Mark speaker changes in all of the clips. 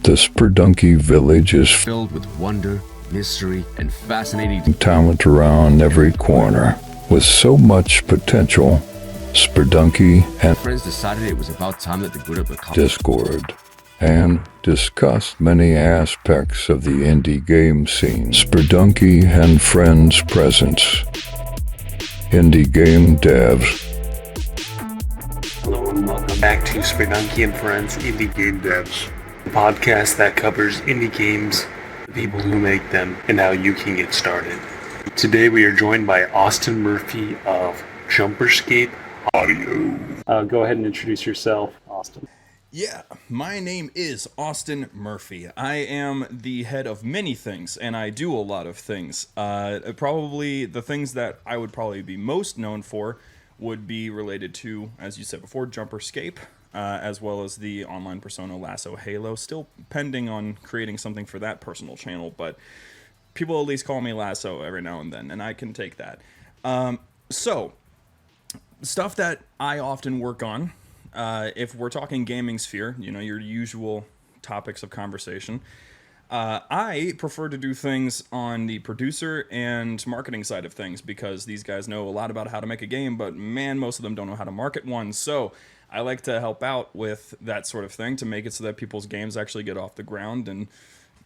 Speaker 1: The Spurdunky village is
Speaker 2: filled with wonder, mystery, and fascinating
Speaker 1: talent around every corner. With so much potential, Spurdunky and
Speaker 2: friends decided it was about time that the good of the
Speaker 1: Discord and discussed many aspects of the indie game scene. Spurdunky and Friends presents Indie Game Devs.
Speaker 3: Hello and welcome back to Spurdunky and Friends Indie Game Devs, the podcast that covers indie games, the people who make them, and how you can get started. Today we are joined by Austin Murphy of Jumperscape Audio. Go ahead and introduce yourself, Austin.
Speaker 4: Yeah, my name is Austin Murphy. I am the head of many things, and I do a lot of things. Probably the things that I would probably be most known for would be related to, as you said before, Jumperscape, as well as the online persona Lasso Halo. Still pending on creating something for that personal channel, but people at least call me Lasso every now and then, and I can take that. So, stuff that I often work on, if we're talking gaming sphere, you know, your usual topics of conversation, I prefer to do things on the producer and marketing side of things because these guys know a lot about how to make a game, but man, most of them don't know how to market one. So I like to help out with that sort of thing to make it so that people's games actually get off the ground and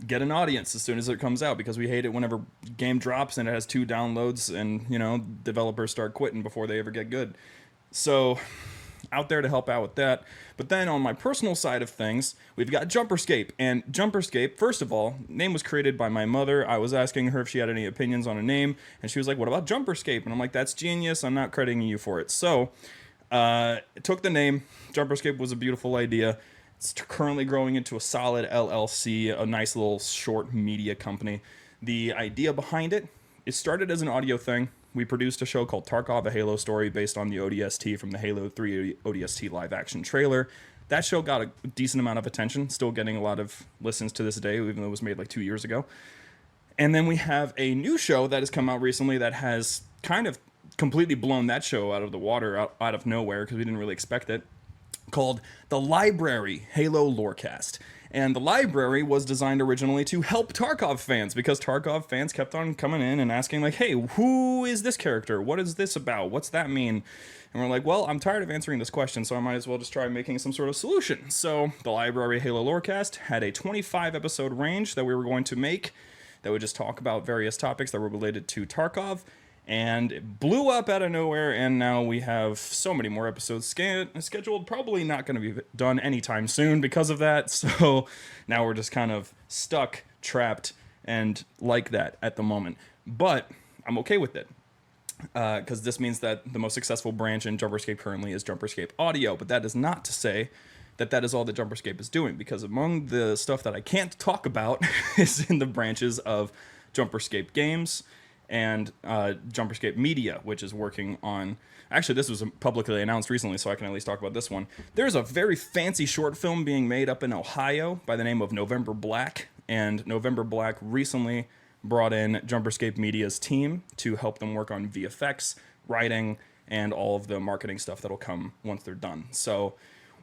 Speaker 4: get an audience as soon as it comes out, because we hate it whenever game drops and it has 2 downloads and, you know, developers start quitting before they ever get good. So out there to help out with that. But then on my personal side of things, we've got Jumperscape. And Jumperscape, first of all, name was created by my mother. I was asking her if she had any opinions on a name, and she was like, what about Jumperscape? And I'm like, that's genius. I'm not crediting you for it. So took the name. Jumperscape was a beautiful idea. It's currently growing into a solid LLC, a nice little short media company. The idea behind it started as an audio thing. We produced a show called Tarkov, a Halo story based on the ODST from the Halo 3 ODST live action trailer. That show got a decent amount of attention, still getting a lot of listens to this day, even though it was made like 2 years ago. And then we have a new show that has come out recently that has kind of completely blown that show out of the water, out of nowhere, because we didn't really expect it, called The Library Halo Lorecast. And The Library was designed originally to help Tarkov fans, because Tarkov fans kept on coming in and asking, like, hey, who is this character? What is this about? What's that mean? And we're like, well, I'm tired of answering this question, so I might as well just try making some sort of solution. So The Library Halo Lorecast had a 25-episode range that we were going to make that would just talk about various topics that were related to Tarkov. And it blew up out of nowhere, and now we have so many more episodes scheduled. Probably not going to be done anytime soon because of that. So now we're just kind of stuck, trapped, and like that at the moment. But I'm okay with it, because this means that the most successful branch in Jumperscape currently is Jumperscape Audio. But that is not to say that that is all that Jumperscape is doing, because among the stuff that I can't talk about is in the branches of Jumperscape Games and Jumperscape Media, which is working on... Actually, this was publicly announced recently, so I can at least talk about this one. There's a very fancy short film being made up in Ohio by the name of November Black, and November Black recently brought in Jumperscape Media's team to help them work on VFX, writing, and all of the marketing stuff that'll come once they're done. So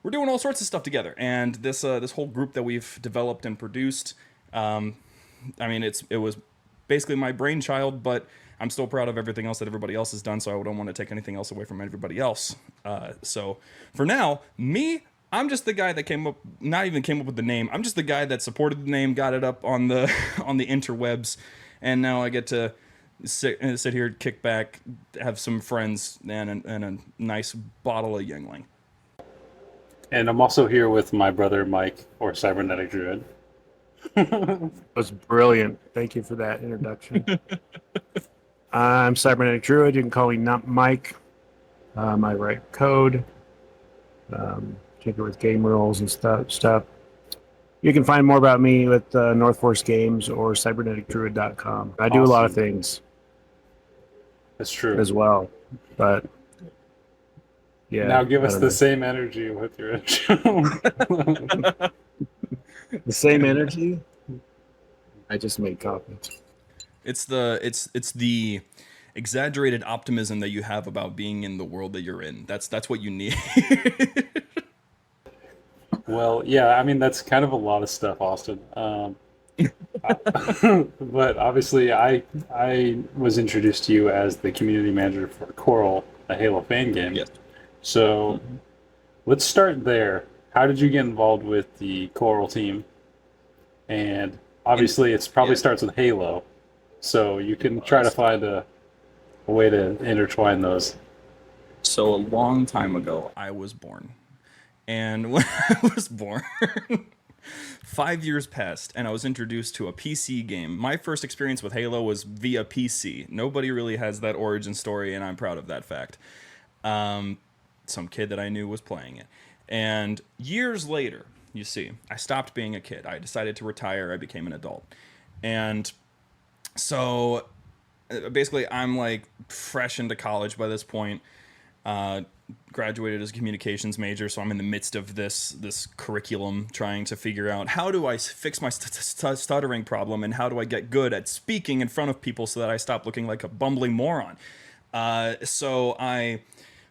Speaker 4: we're doing all sorts of stuff together, and this whole group that we've developed and produced, I mean, it was basically my brainchild, but I'm still proud of everything else that everybody else has done, so I don't want to take anything else away from everybody else. So for now, I'm just the guy that not even came up with the name. I'm just the guy that supported the name, got it up on the on the interwebs, and now I get to sit here, kick back, have some friends, and a nice bottle of Yuengling.
Speaker 3: And I'm also here with my brother Mike, or Cybernetic Druid.
Speaker 5: That was brilliant. Thank you for that introduction. I'm Cybernetic Druid. You can call me not Mike. I write code, tinker with game rules and stuff. You can find more about me with North Force Games or cyberneticdruid.com. I do a lot of things.
Speaker 3: That's true.
Speaker 5: As well. But yeah.
Speaker 3: Now give us the same energy with your intro.
Speaker 5: The same energy? I just made coffee.
Speaker 4: It's the exaggerated optimism that you have about being in the world that you're in. That's what you need.
Speaker 6: Well, yeah, I mean that's kind of a lot of stuff, Austin. But obviously, I was introduced to you as the community manager for Coral, a Halo fan game.
Speaker 4: Yes.
Speaker 6: So let's start there. How did you get involved with the Coral team? And
Speaker 4: And
Speaker 6: obviously, it's probably
Speaker 4: yeah,
Speaker 6: starts with Halo, so you can try to
Speaker 4: does.
Speaker 6: find a way to intertwine those.
Speaker 4: So a long time ago, I was born. And when I was born, 5 years passed, and I was introduced to a PC game. My first experience with Halo was via PC. Nobody really has that origin story, and I'm proud of that fact. Some kid that I knew was playing it. And years later, you see, I stopped being a kid. I decided to retire. I became an adult. And so basically, I'm like fresh into college by this point. Uh, Graduated as a communications major, so I'm in the midst of this curriculum, trying to figure out how do I fix my stuttering problem and how do I get good at speaking in front of people so that I stop looking like a bumbling moron. So I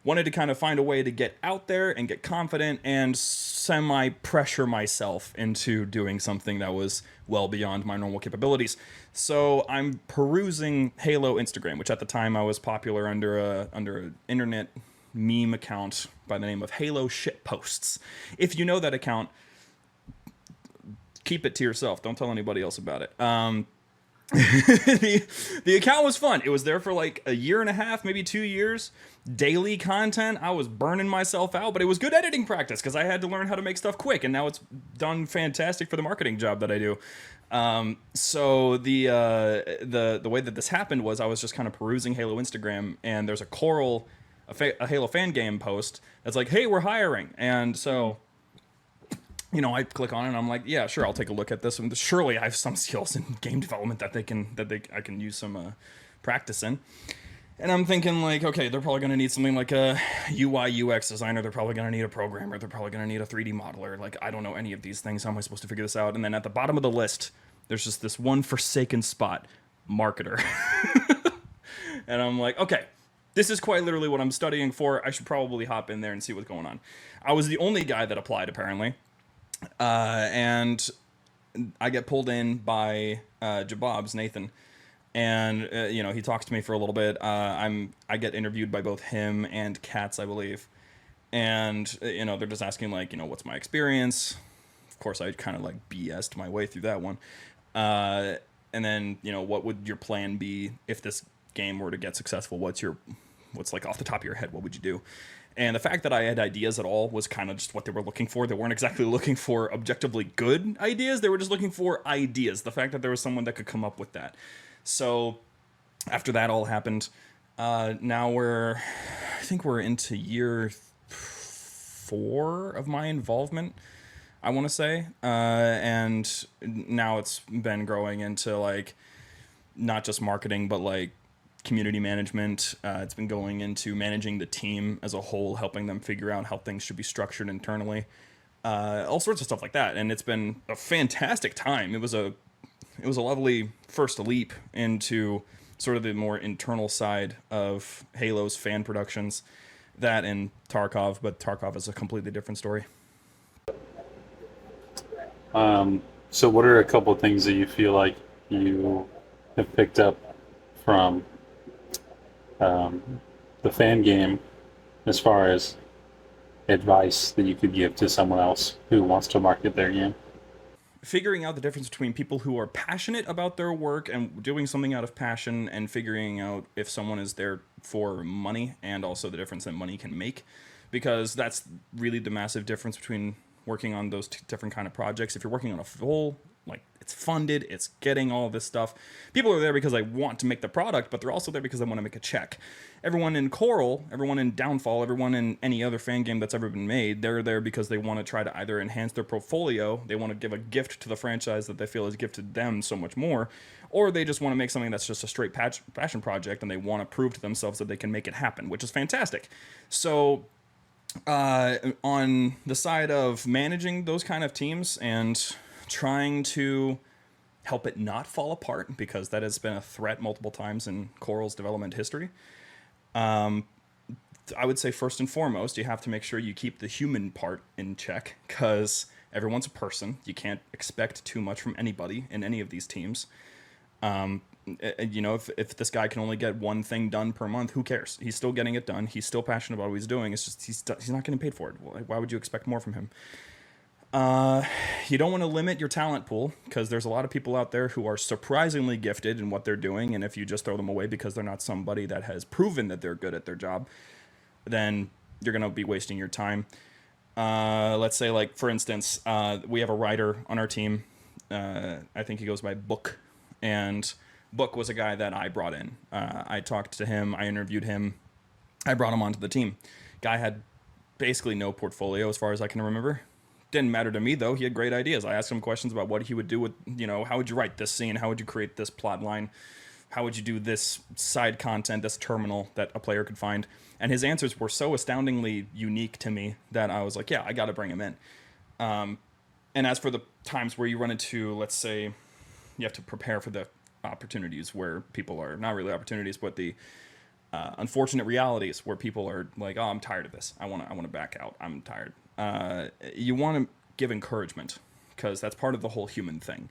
Speaker 4: wanted to kind of find a way to get out there and get confident and semi pressure myself into doing something that was well beyond my normal capabilities. So I'm perusing Halo Instagram, which at the time I was popular under a internet meme account by the name of Halo Shit Posts. If you know that account, keep it to yourself. Don't tell anybody else about it. The account was fun. It was there for like a year and a half, maybe 2 years. Daily content. I was burning myself out, but it was good editing practice because I had to learn how to make stuff quick, and now it's done fantastic for the marketing job that I do. So the way that this happened was I was just kind of perusing Halo Instagram, and there's a Coral, a Halo fan game post that's like, "Hey, we're hiring," and so I click on it and I'm like, yeah, sure, I'll take a look at this. And surely I have some skills in game development that I can use some practice in. And I'm thinking like, okay, they're probably going to need something like a UI UX designer. They're probably going to need a programmer. They're probably going to need a 3D modeler. Like, I don't know any of these things. How am I supposed to figure this out? And then at the bottom of the list, there's just this one forsaken spot, marketer. And I'm like, okay, this is quite literally what I'm studying for. I should probably hop in there and see what's going on. I was the only guy that applied, apparently. And I get pulled in by Jabob's Nathan, and he talks to me for a little bit. I get interviewed by both him and Katz, I believe, and they're just asking like, what's my experience. Of course, I kind of like BS'd my way through that one, and then what would your plan be if this game were to get successful? What's like off the top of your head? What would you do? And the fact that I had ideas at all was kind of just what they were looking for. They weren't exactly looking for objectively good ideas. They were just looking for ideas. The fact that there was someone that could come up with that. So after that all happened, now I think we're into year 4 of my involvement, I want to say. And now it's been growing into like not just marketing, but like community management. It's been going into managing the team as a whole, helping them figure out how things should be structured internally, all sorts of stuff like that. And it's been a fantastic time. It was a lovely first leap into sort of the more internal side of Halo's fan productions. That and Tarkov, but Tarkov is a completely different story.
Speaker 6: So, what are a couple of things that you feel like you have picked up from the fan game as far as advice that you could give to someone else who wants to market their game?
Speaker 4: Figuring out the difference between people who are passionate about their work and doing something out of passion, and figuring out if someone is there for money, and also the difference that money can make, because that's really the massive difference between working on those two different kind of projects. If you're working on a full, like, it's funded, it's getting all this stuff, people are there because they want to make the product, but they're also there because they want to make a check. Everyone in Coral, everyone in Downfall, everyone in any other fan game that's ever been made, they're there because they want to try to either enhance their portfolio, they want to give a gift to the franchise that they feel has gifted them so much more, or they just want to make something that's just a straight passion project, and they want to prove to themselves that they can make it happen, which is fantastic. So on the side of managing those kind of teams and trying to help it not fall apart, because that has been a threat multiple times in Coral's development history, I would say first and foremost, you have to make sure you keep the human part in check, because everyone's a person. You can't expect too much from anybody in any of these teams. You know, if this guy can only get one thing done per month, who cares? He's still getting it done. He's still passionate about what he's doing. It's just he's not getting paid for it. Why would you expect more from him? You don't want to limit your talent pool, because there's a lot of people out there who are surprisingly gifted in what they're doing, and if you just throw them away because they're not somebody that has proven that they're good at their job, then you're going to be wasting your time. Let's say, like, for instance, we have a writer on our team. I think he goes by Book, and Book was a guy that I brought in. I talked to him, I interviewed him, I brought him onto the team. Guy had basically no portfolio as far as I can remember. Didn't matter to me, though. He had great ideas. I asked him questions about what he would do with, you know, how would you write this scene? How would you create this plot line? How would you do this side content, this terminal that a player could find? And his answers were so astoundingly unique to me that I was like, yeah, I got to bring him in. And as for the times where you run into, let's say, you have to prepare for the opportunities where people are not really opportunities, but the unfortunate realities where people are like, oh, I'm tired of this. I want to back out. I'm tired. You want to give encouragement, because that's part of the whole human thing.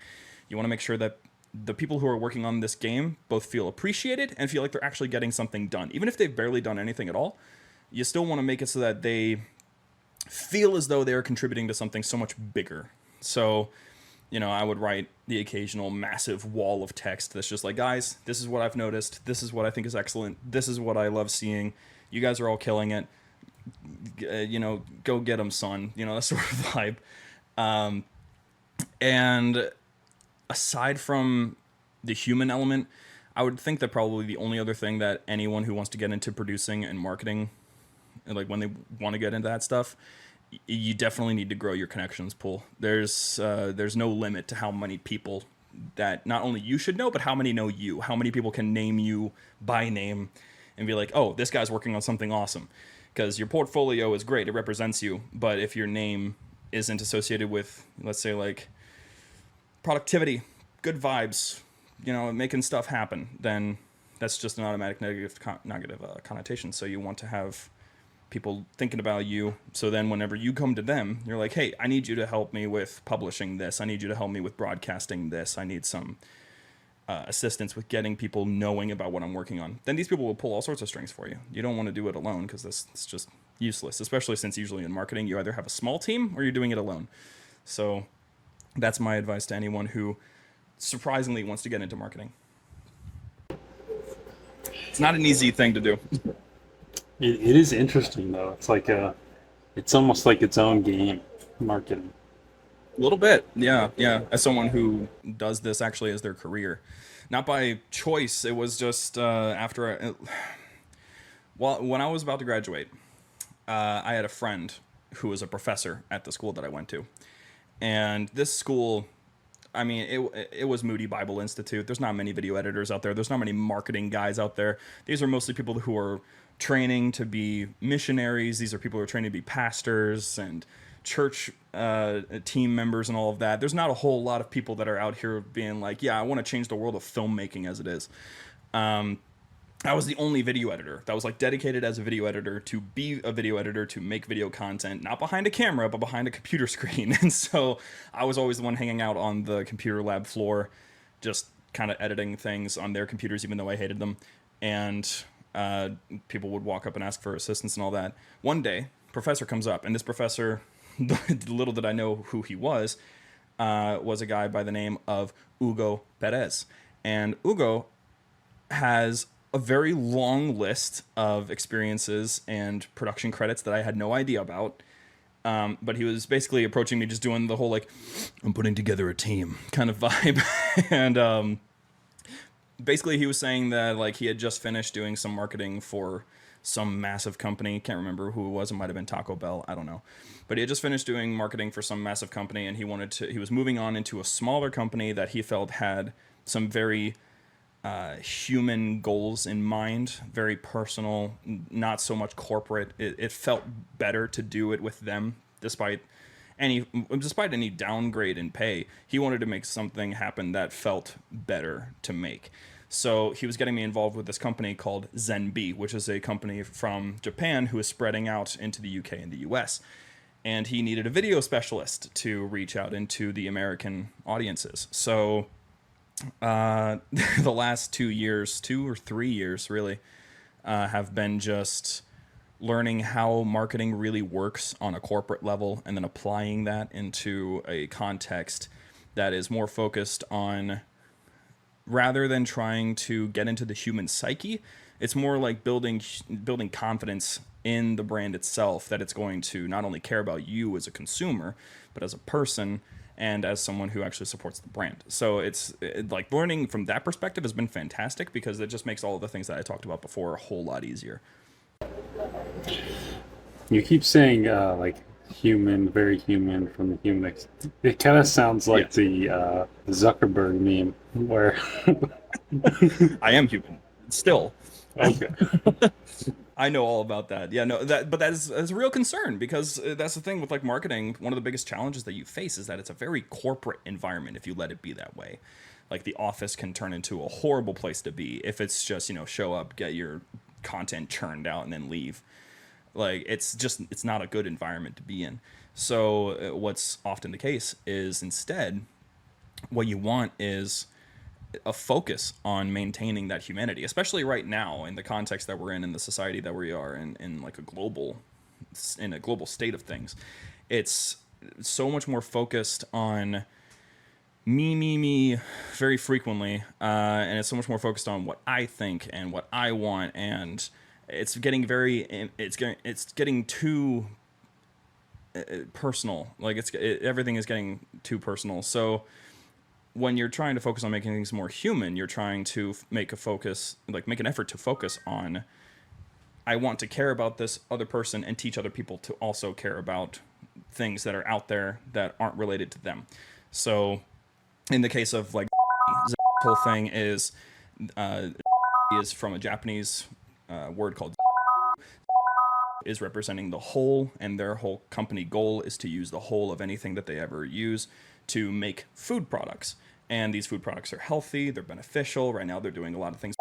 Speaker 4: You want to make sure that the people who are working on this game both feel appreciated and feel like they're actually getting something done. Even if they've barely done anything at all, you still want to make it so that they feel as though they are contributing to something so much bigger. So, you know, I would write the occasional massive wall of text that's just like, guys, this is what I've noticed. This is what I think is excellent. This is what I love seeing. You guys are all killing it. You know, go get them, son. You know, that sort of vibe. And aside from the human element, I would think that probably the only other thing that anyone who wants to get into producing and marketing, like when they want to get into that stuff, you definitely need to grow your connections pool. There's no limit to how many people that not only you should know, but how many know you. How many people can name you by name and be like, oh, this guy's working on something awesome. Because your portfolio is great, it represents you, but if your name isn't associated with, let's say, like, productivity, good vibes, you know, making stuff happen, then that's just an automatic negative connotation. So you want to have people thinking about you, so then whenever you come to them, you're like, hey, I need you to help me with publishing this, I need you to help me with broadcasting this, I need some assistance with getting people knowing about what I'm working on. Then these people will pull all sorts of strings for you. You don't want to do it alone, because it's just useless, especially since usually in marketing you either have a small team or you're doing it alone. So that's my advice to anyone who surprisingly wants to get into marketing. It's not an easy thing to do.
Speaker 6: It is interesting though. It's like it's almost like its own game, marketing.
Speaker 4: A little bit, yeah. As someone who does this actually as their career, not by choice. It was just after when I was about to graduate, I had a friend who was a professor at the school that I went to, and this school, I mean, it was Moody Bible Institute. There's not many video editors out there. There's not many marketing guys out there. These are mostly people who are training to be missionaries. These are people who are training to be pastors and church team members and all of that. There's not a whole lot of people that are out here being like, yeah, I want to change the world of filmmaking as it is. I was the only video editor that was like dedicated as a video editor to be a video editor, to make video content, not behind a camera, but behind a computer screen. And so I was always the one hanging out on the computer lab floor, just kind of editing things on their computers, even though I hated them. And people would walk up and ask for assistance and all that. One day, professor comes up, and this professor, little did I know who he was a guy by the name of Hugo Perez. And Hugo has a very long list of experiences and production credits that I had no idea about. But he was basically approaching me just doing the whole, like, I'm putting together a team kind of vibe. And basically he was saying that, like, he had just finished doing some marketing for some massive company. Can't remember who it was. It might have been Taco Bell. I don't know. But he had just finished doing marketing for some massive company, and he was moving on into a smaller company that he felt had some very human goals in mind, very personal, not so much corporate. It felt better to do it with them, despite any downgrade in pay. He wanted to make something happen that felt better to make. So he was getting me involved with this company called ZenB, which is a company from Japan who is spreading out into the UK and the US. And he needed a video specialist to reach out into the American audiences. So the last 2 years, 2 or 3 years really, have been just learning how marketing really works on a corporate level and then applying that into a context that is more focused on, rather than trying to get into the human psyche, it's more like building confidence in the brand itself, that it's going to not only care about you as a consumer, but as a person and as someone who actually supports the brand. So like learning from that perspective has been fantastic, because it just makes all of the things that I talked about before a whole lot easier.
Speaker 6: You keep saying like human, very human from the human. It kind of sounds like the Zuckerberg meme where
Speaker 4: I am human still.
Speaker 6: okay.
Speaker 4: I know all about that. Yeah, no, but that's a real concern, because that's the thing with like marketing. One of the biggest challenges that you face is that it's a very corporate environment if you let it be that way. Like the office can turn into a horrible place to be if it's just, show up, get your content churned out and then leave. Like it's not a good environment to be in. So what's often the case is, instead what you want is a focus on maintaining that humanity, especially right now in the context that we're in the society that we are in like a global state of things. It's so much more focused on me very frequently, and it's so much more focused on what I think and what I want, and it's getting too personal. Like everything is getting too personal. So when you're trying to focus on making things more human, you're trying to make an effort to focus on, I want to care about this other person and teach other people to also care about things that are out there that aren't related to them. So in the case of like the whole thing is from a Japanese word called is representing the whole, and their whole company goal is to use the whole of anything that they ever use to make food products. And these food products are healthy, they're beneficial. Right now they're doing a lot of things,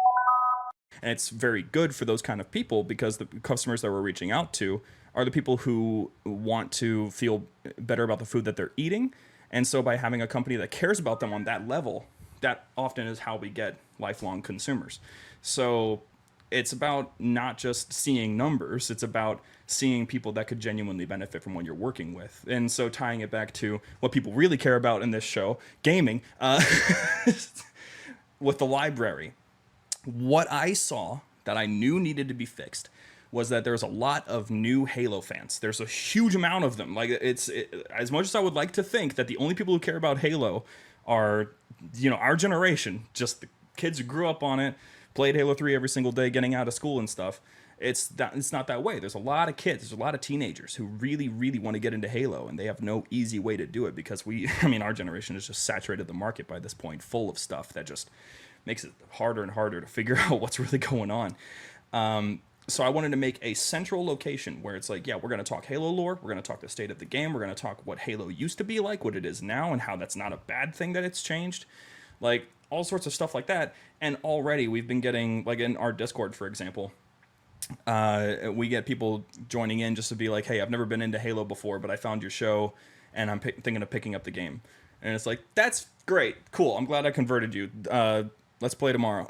Speaker 4: and it's very good for those kind of people, because the customers that we're reaching out to are the people who want to feel better about the food that they're eating. And so by having a company that cares about them on that level, that often is how we get lifelong consumers. So it's about not just seeing numbers, it's about seeing people that could genuinely benefit from what you're working with. And so tying it back to what people really care about in this show, gaming, with the library, what I saw that I knew needed to be fixed was that there's a lot of new Halo fans. There's a huge amount of them. Like as much as I would like to think that the only people who care about Halo are, our generation, just the kids who grew up on it, played Halo 3 every single day getting out of school and stuff. It's not that way. There's a lot of kids, there's a lot of teenagers who really, really want to get into Halo, and they have no easy way to do it, because our generation has just saturated the market by this point, full of stuff that just makes it harder and harder to figure out what's really going on. So I wanted to make a central location where it's like, yeah, we're going to talk Halo lore, we're going to talk the state of the game, we're going to talk what Halo used to be like, what it is now, and how that's not a bad thing that it's changed. Like, all sorts of stuff like that. And already we've been getting, like in our Discord, for example, we get people joining in just to be like, hey, I've never been into Halo before, but I found your show and I'm thinking of picking up the game. And it's like, that's great, cool, I'm glad I converted you. Let's play tomorrow.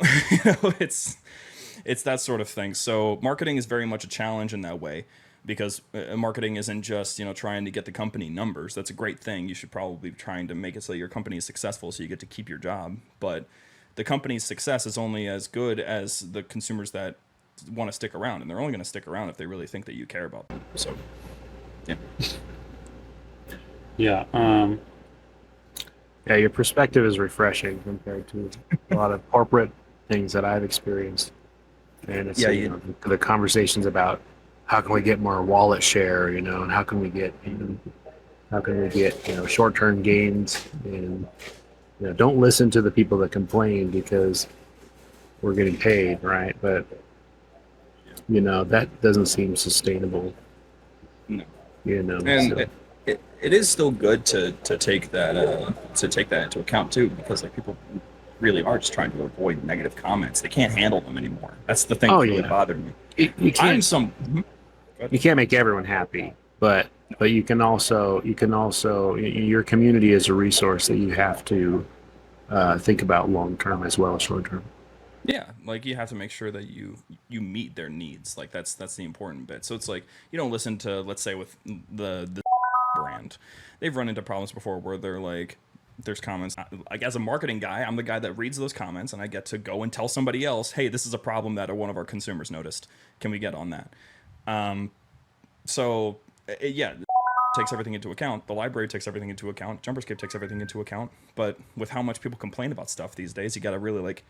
Speaker 4: It's that sort of thing. So marketing is very much a challenge in that way, because marketing isn't just, trying to get the company numbers. That's a great thing. You should probably be trying to make it so your company is successful so you get to keep your job. But the company's success is only as good as the consumers that want to stick around, and they're only going to stick around if they really think that you care about them. So, yeah.
Speaker 6: Yeah.
Speaker 5: Yeah, your perspective is refreshing compared to a lot of corporate things that I've experienced. And it's the conversations about how can we get more wallet share, and how can we get short-term gains, and don't listen to the people that complain because we're getting paid, right? But that doesn't seem sustainable.
Speaker 4: No.
Speaker 5: And
Speaker 4: so. It is still good to take that into account too, because like people really are just trying to avoid negative comments. They can't handle them anymore. That's the thing
Speaker 5: Oh,
Speaker 4: that really
Speaker 5: yeah.
Speaker 4: bothered me.
Speaker 5: You
Speaker 4: I'm
Speaker 5: can't
Speaker 4: some.
Speaker 5: you can't make everyone happy, but you can also your community is a resource that you have to think about long term as well as short term.
Speaker 4: Yeah, like you have to make sure that you meet their needs. Like that's the important bit. So it's like you don't listen to, let's say, with the brand. They've run into problems before where they're like, there's comments. Like as a marketing guy, I'm the guy that reads those comments and I get to go and tell somebody else, hey, this is a problem that one of our consumers noticed. Can we get on that? So yeah, takes everything into account. The library takes everything into account. Jumperscape takes everything into account. But with how much people complain about stuff these days, you got to really like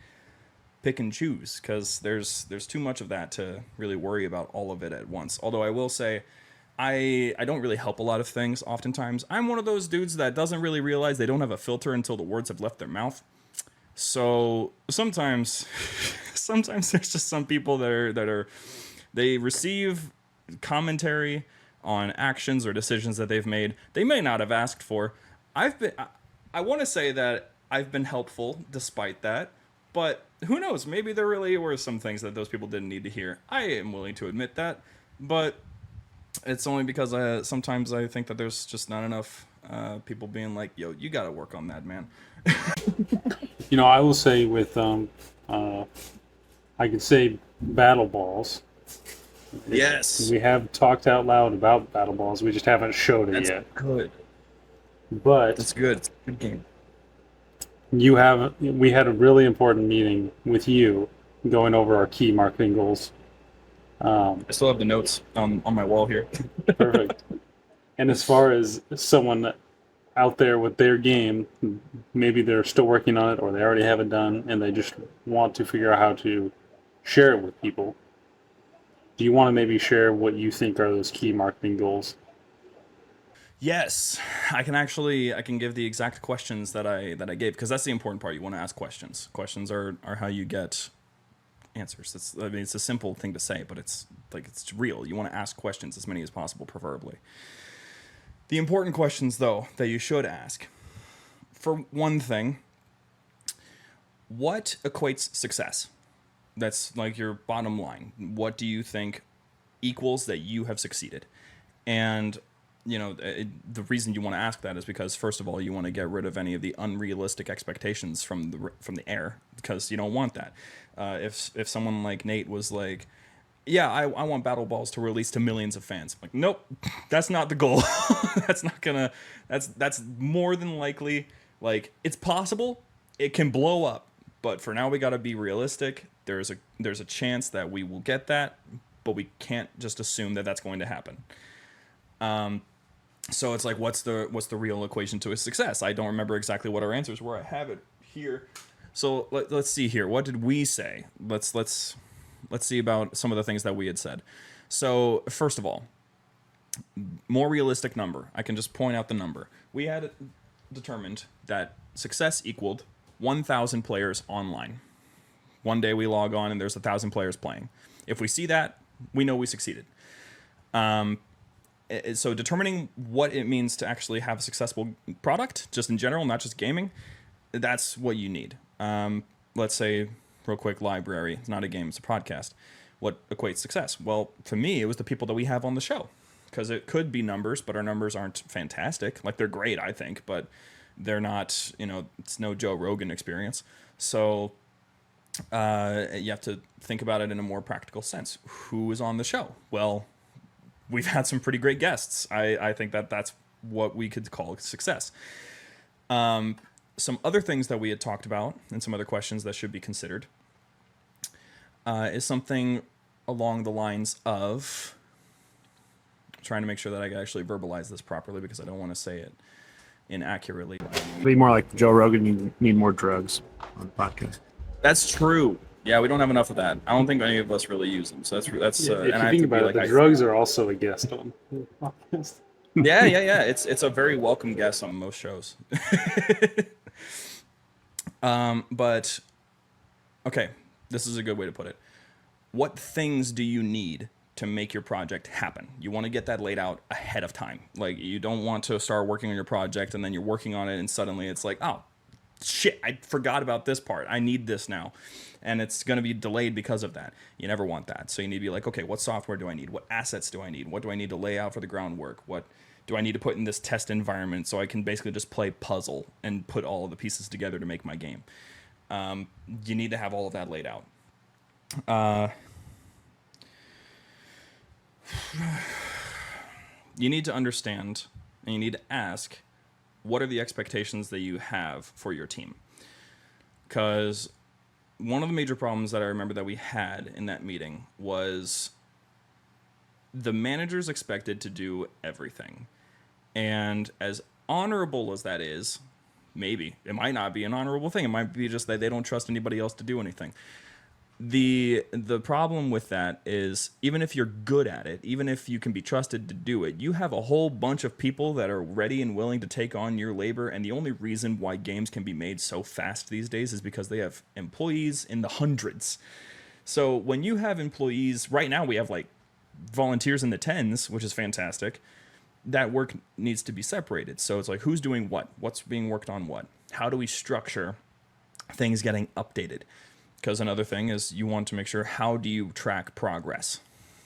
Speaker 4: pick and choose, because there's too much of that to really worry about all of it at once. Although I will say, I don't really help a lot of things oftentimes. I'm one of those dudes that doesn't really realize they don't have a filter until the words have left their mouth. So sometimes sometimes there's just some people that they receive commentary on actions or decisions that they've made they may not have asked for. I want to say that I've been helpful despite that, but who knows? Maybe there really were some things that those people didn't need to hear. I am willing to admit that, but it's only because sometimes I think that there's just not enough people being like, "Yo, you got to work on that, man."
Speaker 6: I will say with I could say battle balls.
Speaker 4: Yes,
Speaker 6: We have talked out loud about battle balls. We just haven't showed it
Speaker 4: that's
Speaker 6: yet.
Speaker 4: good.
Speaker 6: But
Speaker 4: That's good. It's a good game.
Speaker 6: we had a really important meeting with you going over our key marketing goals.
Speaker 4: I still have the notes on my wall here.
Speaker 6: Perfect. And as far as someone out there with their game, maybe they're still working on it or they already have it done and they just want to figure out how to share it with people. Do you want to maybe share what you think are those key marketing goals?
Speaker 4: Yes, I can give the exact questions that I gave, because that's the important part. You want to ask questions. Questions are how you get answers. It's a simple thing to say, but it's real. You want to ask questions, as many as possible, preferably. The important questions, though, that you should ask. For one thing, what equates success? That's like your bottom line. What do you think equals that you have succeeded? And the reason you want to ask that is because, first of all, you want to get rid of any of the unrealistic expectations from the air, because you don't want that. If someone like Nate was like, yeah, I want Battle Balls to release to millions of fans. I'm like, nope, that's not the goal. That's more than likely, like, it's possible, it can blow up, but for now we got to be realistic. There's a chance that we will get that, but we can't just assume that that's going to happen. So it's like, what's the real equation to a success? I don't remember exactly what our answers were. I have it here. So let's see here. What did we say? Let's see about some of the things that we had said. So first of all, more realistic number. I can just point out the number. We had determined that success equaled 1,000 players online. One day we log on and there's 1,000 players playing. If we see that, we know we succeeded. So determining what it means to actually have a successful product, just in general, not just gaming, that's what you need. Let's say, real quick, library. It's not a game, it's a podcast. What equates success? Well, for me, it was the people that we have on the show. Because it could be numbers, but our numbers aren't fantastic. Like, they're great, I think, but they're not, it's no Joe Rogan experience. So you have to think about it in a more practical sense. Who is on the show? Well, we've had some pretty great guests. I think that's what we could call success. Some other things that we had talked about and some other questions that should be considered is something along the lines of, trying to make sure that I can actually verbalize this properly because I don't want to say it inaccurately.
Speaker 5: Be more like Joe Rogan. You need more drugs on the podcast.
Speaker 4: That's true. Yeah, we don't have enough of that. I don't think any of us really use them. So that's
Speaker 6: If
Speaker 4: and
Speaker 6: you
Speaker 4: I have
Speaker 6: think
Speaker 4: to be
Speaker 6: about
Speaker 4: like,
Speaker 6: it, the drugs are also a guest on the podcast.
Speaker 4: yeah. It's a very welcome guest on most shows. But okay, this is a good way to put it. What things do you need to make your project happen? You want to get that laid out ahead of time. Like, you don't want to start working on your project and then you're working on it and suddenly it's like, oh, shit, I forgot about this part. I need this now. And it's going to be delayed because of that. You never want that. So you need to be like, okay, what software do I need? What assets do I need? What do I need to lay out for the groundwork? What do I need to put in this test environment so I can basically just play puzzle and put all of the pieces together to make my game? You need to have all of that laid out. You need to understand and you need to ask, what are the expectations that you have for your team? Because one of the major problems that I remember that we had in that meeting was the managers expected to do everything. And as honorable as that is, maybe it might not be an honorable thing. It might be just that they don't trust anybody else to do anything. The problem with that is, even if you're good at it, even if you can be trusted to do it, you have a whole bunch of people that are ready and willing to take on your labor. And the only reason why games can be made so fast these days is because they have employees in the hundreds. So when you have employees, right now we have like volunteers in the tens, which is fantastic. That work needs to be separated. So it's like, who's doing what? What's being worked on what? How do we structure things getting updated? Because another thing is, you want to make sure, how do you track progress?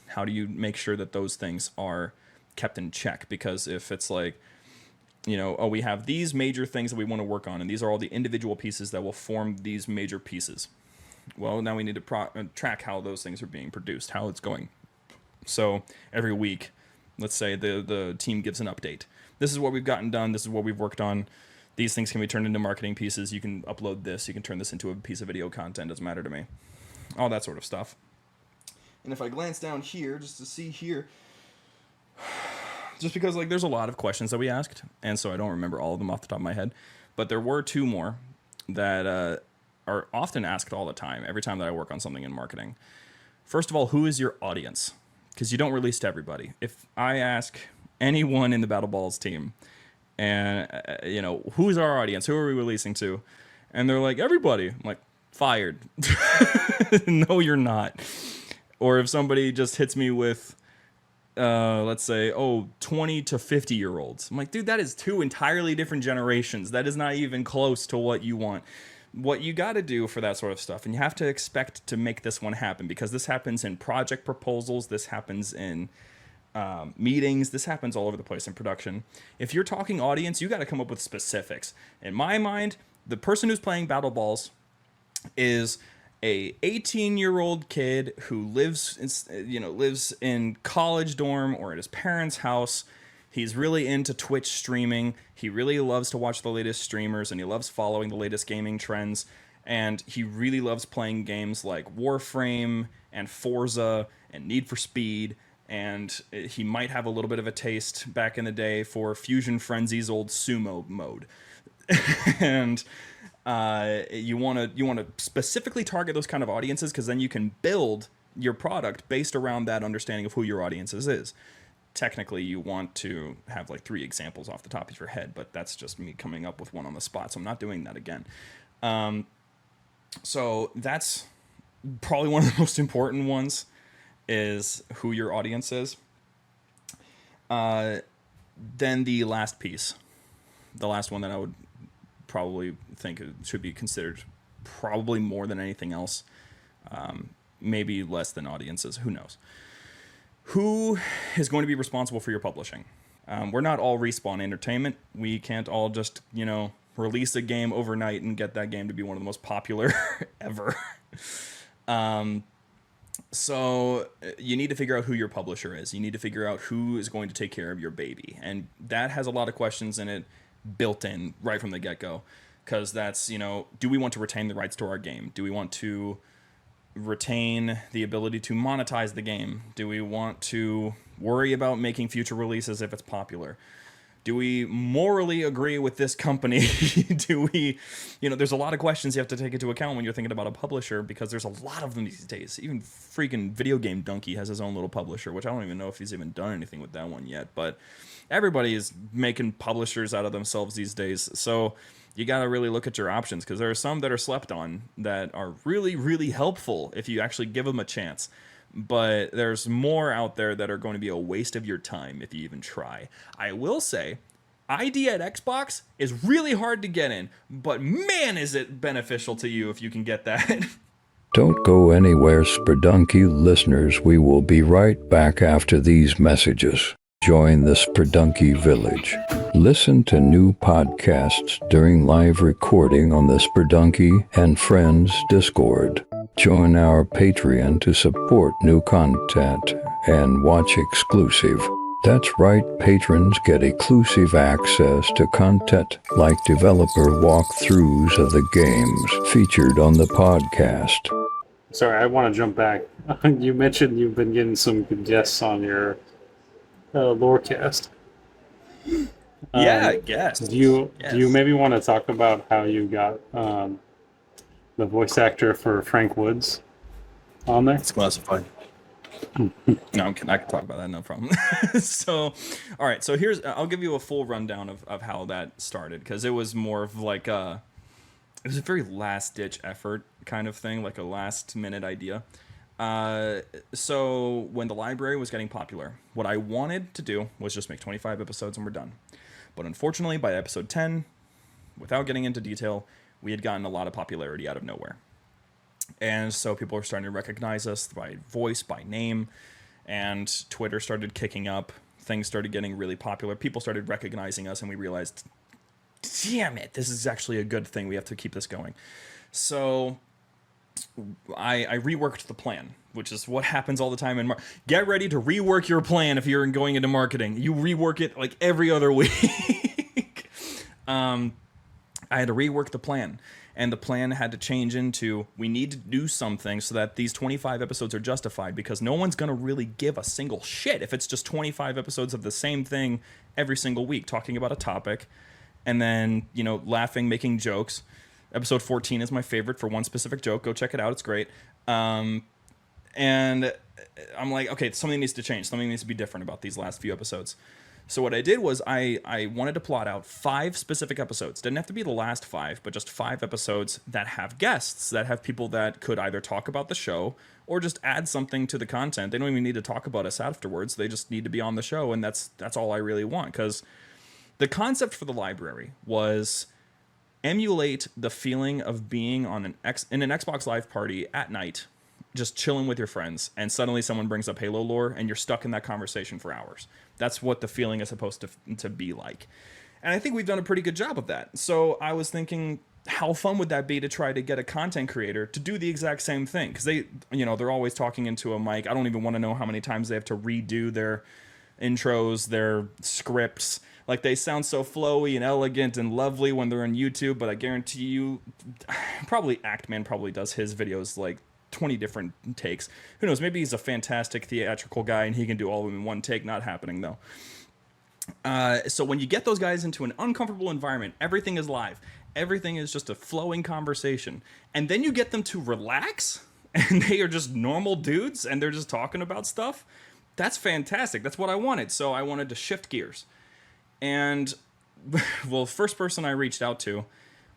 Speaker 4: How do you make sure that those things are kept in check? Because if it's like, you know, oh, we have these major things that we want to work on, and these are all the individual pieces that will form these major pieces. Well, now we need to track how those things are being produced, how it's going. So every week, let's say the team gives an update. This is what we've gotten done. This is what we've worked on. These things can be turned into marketing pieces. You can upload this. You can turn this into a piece of video content. Doesn't matter to me. All that sort of stuff. And if I glance down here, just to see here, just because like there's a lot of questions that we asked, and so I don't remember all of them off the top of my head, but there were two more that are often asked all the time, every time that I work on something in marketing. First of all, who is your audience? Because you don't release to everybody. If I ask anyone in the Battle Balls team, and, you know, who's our audience? Who are we releasing to? And they're like, everybody. I'm like, fired. No, you're not. Or if somebody just hits me with, let's say, 20 to 50-year-olds. I'm like, dude, that is two entirely different generations. That is not even close to what you want. What you got to do for that sort of stuff, and you have to expect to make this one happen, because this happens in project proposals. This happens in meetings. This happens all over the place in production. If you're talking audience, you got to come up with specifics. In my mind, the person who's playing Battle Balls is a 18-year-old kid who lives in college dorm or at his parents' house. He's really into Twitch streaming. He really loves to watch the latest streamers, and he loves following the latest gaming trends. And he really loves playing games like Warframe and Forza and Need for Speed. And he might have a little bit of a taste back in the day for Fusion Frenzy's old sumo mode. And you want to specifically target those kind of audiences, because then you can build your product based around that understanding of who your audiences is. Technically, you want to have like 3 examples off the top of your head, but that's just me coming up with one on the spot, so I'm not doing that again. So that's probably one of the most important ones, is who your audience is. Then the last piece, the last one that I would probably think should be considered probably more than anything else, maybe less than audiences, who knows. Who is going to be responsible for your publishing? We're not all Respawn Entertainment. We can't all just, release a game overnight and get that game to be one of the most popular ever. So you need to figure out who your publisher is. You need to figure out who is going to take care of your baby. And that has a lot of questions in it built in right from the get-go. Because that's, do we want to retain the rights to our game? Do we want to retain the ability to monetize the game? Do we want to worry about making future releases if it's popular? Do we morally agree with this company? Do we, there's a lot of questions you have to take into account when you're thinking about a publisher, because there's a lot of them these days. Even freaking Video Game Donkey has his own little publisher, which I don't even know if he's even done anything with that one yet. But everybody is making publishers out of themselves these days. So you got to really look at your options, because there are some that are slept on that are really, really helpful if you actually give them a chance. But there's more out there that are going to be a waste of your time if you even try. I will say, ID at Xbox is really hard to get in, but man, is it beneficial to you if you can get that.
Speaker 1: Don't go anywhere, Spurdunky listeners. We will be right back after these messages. Join the Spurdunky Village. Listen to new podcasts during live recording on the Spurdunky and Friends Discord. Join our Patreon to support new content and watch exclusive. That's right, patrons get exclusive access to content like developer walkthroughs of the games featured on the podcast.
Speaker 6: Sorry, I want to jump back. You mentioned you've been getting some good guests on your Lorecast.
Speaker 4: Yeah, I guess.
Speaker 6: Do you maybe want to talk about how you got the voice actor for Frank Woods on there?
Speaker 4: It's classified. No, I can talk about that, no problem. So, all right. So I'll give you a full rundown of how that started, because it was more of like it was a very last ditch effort kind of thing, like a last minute idea. So when the library was getting popular, what I wanted to do was just make 25 episodes and we're done. But unfortunately, by episode 10, without getting into detail, we had gotten a lot of popularity out of nowhere. And so people were starting to recognize us by voice, by name, and Twitter started kicking up. Things started getting really popular. People started recognizing us, and we realized, damn it, this is actually a good thing. We have to keep this going. So I reworked the plan, which is what happens all the time in get ready to rework your plan if you're going into marketing. You rework it like every other week. I had to rework the plan. And the plan had to change into, we need to do something so that these 25 episodes are justified, because no one's going to really give a single shit if it's just 25 episodes of the same thing every single week, talking about a topic, and then, laughing, making jokes. Episode 14 is my favorite for one specific joke. Go check it out. It's great. And I'm like, okay, something needs to change. Something needs to be different about these last few episodes. So what I did was I wanted to plot out 5 specific episodes. Didn't have to be the last 5, but just 5 episodes that have guests, that have people that could either talk about the show or just add something to the content. They don't even need to talk about us afterwards. They just need to be on the show, and that's all I really want. Because the concept for the library was emulate the feeling of being on in an Xbox Live party at night, just chilling with your friends, and suddenly someone brings up Halo lore, and you're stuck in that conversation for hours. That's what the feeling is supposed to be like. And I think we've done a pretty good job of that. So I was thinking, how fun would that be to try to get a content creator to do the exact same thing? Because they're always talking into a mic. I don't even want to know how many times they have to redo their intros, their scripts. Like, they sound so flowy and elegant and lovely when they're on YouTube, but I guarantee you, probably Actman probably does his videos like 20 different takes. Who knows? Maybe he's a fantastic theatrical guy and he can do all of them in one take. Not happening, though. So when you get those guys into an uncomfortable environment, everything is live. Everything is just a flowing conversation. And then you get them to relax, and they are just normal dudes, and they're just talking about stuff. That's fantastic. That's what I wanted. So I wanted to shift gears. And, well, first person I reached out to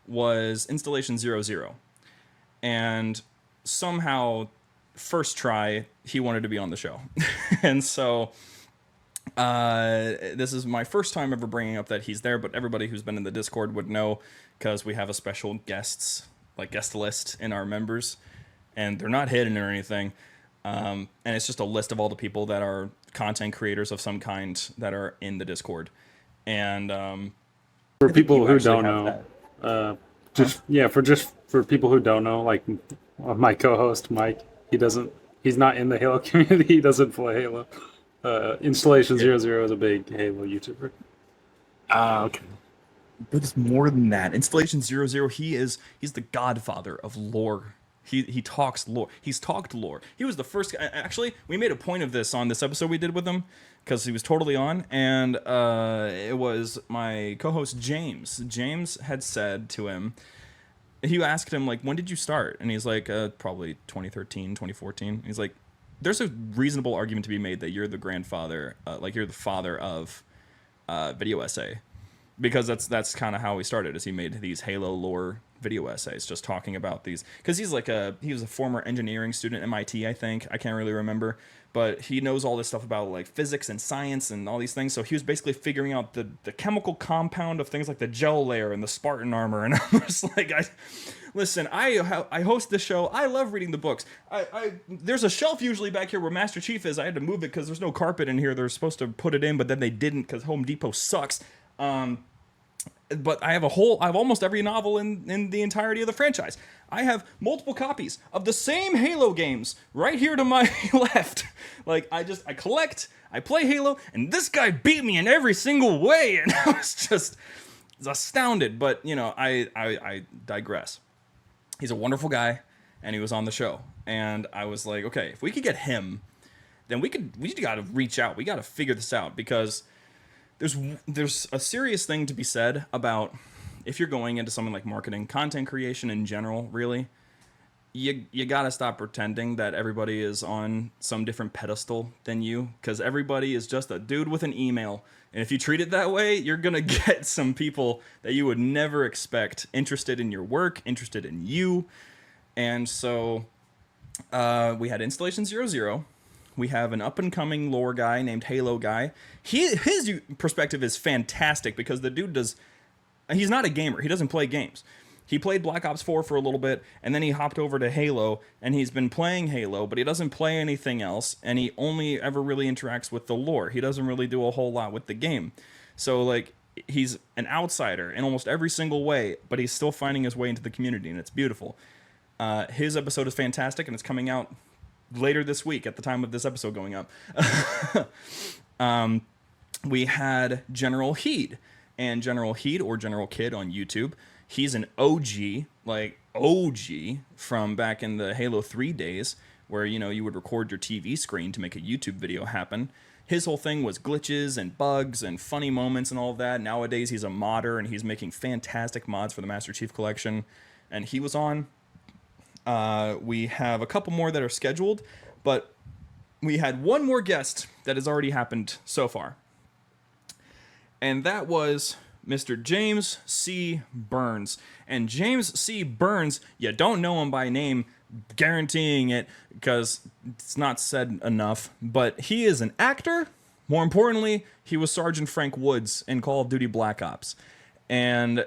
Speaker 4: was Installation 00. And somehow, first try, he wanted to be on the show. And so this is my first time ever bringing up that he's there, but everybody who's been in the Discord would know, because we have a special guest list in our members, and they're not hidden or anything. And it's just a list of all the people that are content creators of some kind that are in the Discord. And
Speaker 6: for people who don't know, for people who don't know, like my co-host Mike, he's not in the Halo community. He doesn't play Halo. Installation 00 is a big Halo YouTuber.
Speaker 5: Okay.
Speaker 4: But it's more than that. Installation 00, he's the godfather of lore. He talks lore. He's talked lore. He was the first guy. Actually, we made a point of this on this episode we did with him, because he was totally on. And it was my co-host James. James had said to him, he asked him, like, when did you start? And he's like, probably 2013, 2014. He's like, there's a reasonable argument to be made that you're the grandfather, you're the father of video essay. Because that's kind of how he started, is he made these Halo lore video essays just talking about these, because he was a former engineering student at MIT, I think. I can't really remember, but he knows all this stuff about like physics and science and all these things. So he was basically figuring out the chemical compound of things like the gel layer and the Spartan armor. And I'm just like, listen, I host this show. I love reading the books. There's a shelf usually back here where Master Chief is. I had to move it because there's no carpet in here. They're supposed to put it in, but then they didn't because Home Depot sucks. But I have almost every novel in the entirety of the franchise. I have multiple copies of the same Halo games right here to my left. Like, I collect, I play Halo, and this guy beat me in every single way, and I was just astounded. But, you know, I digress. He's a wonderful guy, and he was on the show. And I was like, okay, if we could get him, then we got to reach out. We got to figure this out, because there's a serious thing to be said about if you're going into something like marketing, content creation in general, really, you got to stop pretending that everybody is on some different pedestal than you, because everybody is just a dude with an email. And if you treat it that way, you're going to get some people that you would never expect interested in your work, interested in you. And so we had Installation 00. We have an up-and-coming lore guy named Halo Guy. His perspective is fantastic, because the dude he's not a gamer. He doesn't play games. He played Black Ops 4 for a little bit, and then he hopped over to Halo, and he's been playing Halo, but he doesn't play anything else, and he only ever really interacts with the lore. He doesn't really do a whole lot with the game. So, like, he's an outsider in almost every single way, but he's still finding his way into the community, and it's beautiful. His episode is fantastic, and it's coming out later this week at the time of this episode going up. We had General Heed, and General Heed, or General Kid on YouTube, he's an OG from back in the Halo 3 days, where, you know, you would record your TV screen to make a YouTube video happen. His whole thing was glitches and bugs and funny moments and all of that. Nowadays he's a modder, and he's making fantastic mods for the Master Chief Collection, and he was on. We have a couple more that are scheduled, but we had one more guest that has already happened so far. And that was Mr. James C. Burns. And James C. Burns, you don't know him by name, guaranteeing it because it's not said enough, but he is an actor. More importantly, he was Sergeant Frank Woods in Call of Duty Black Ops. And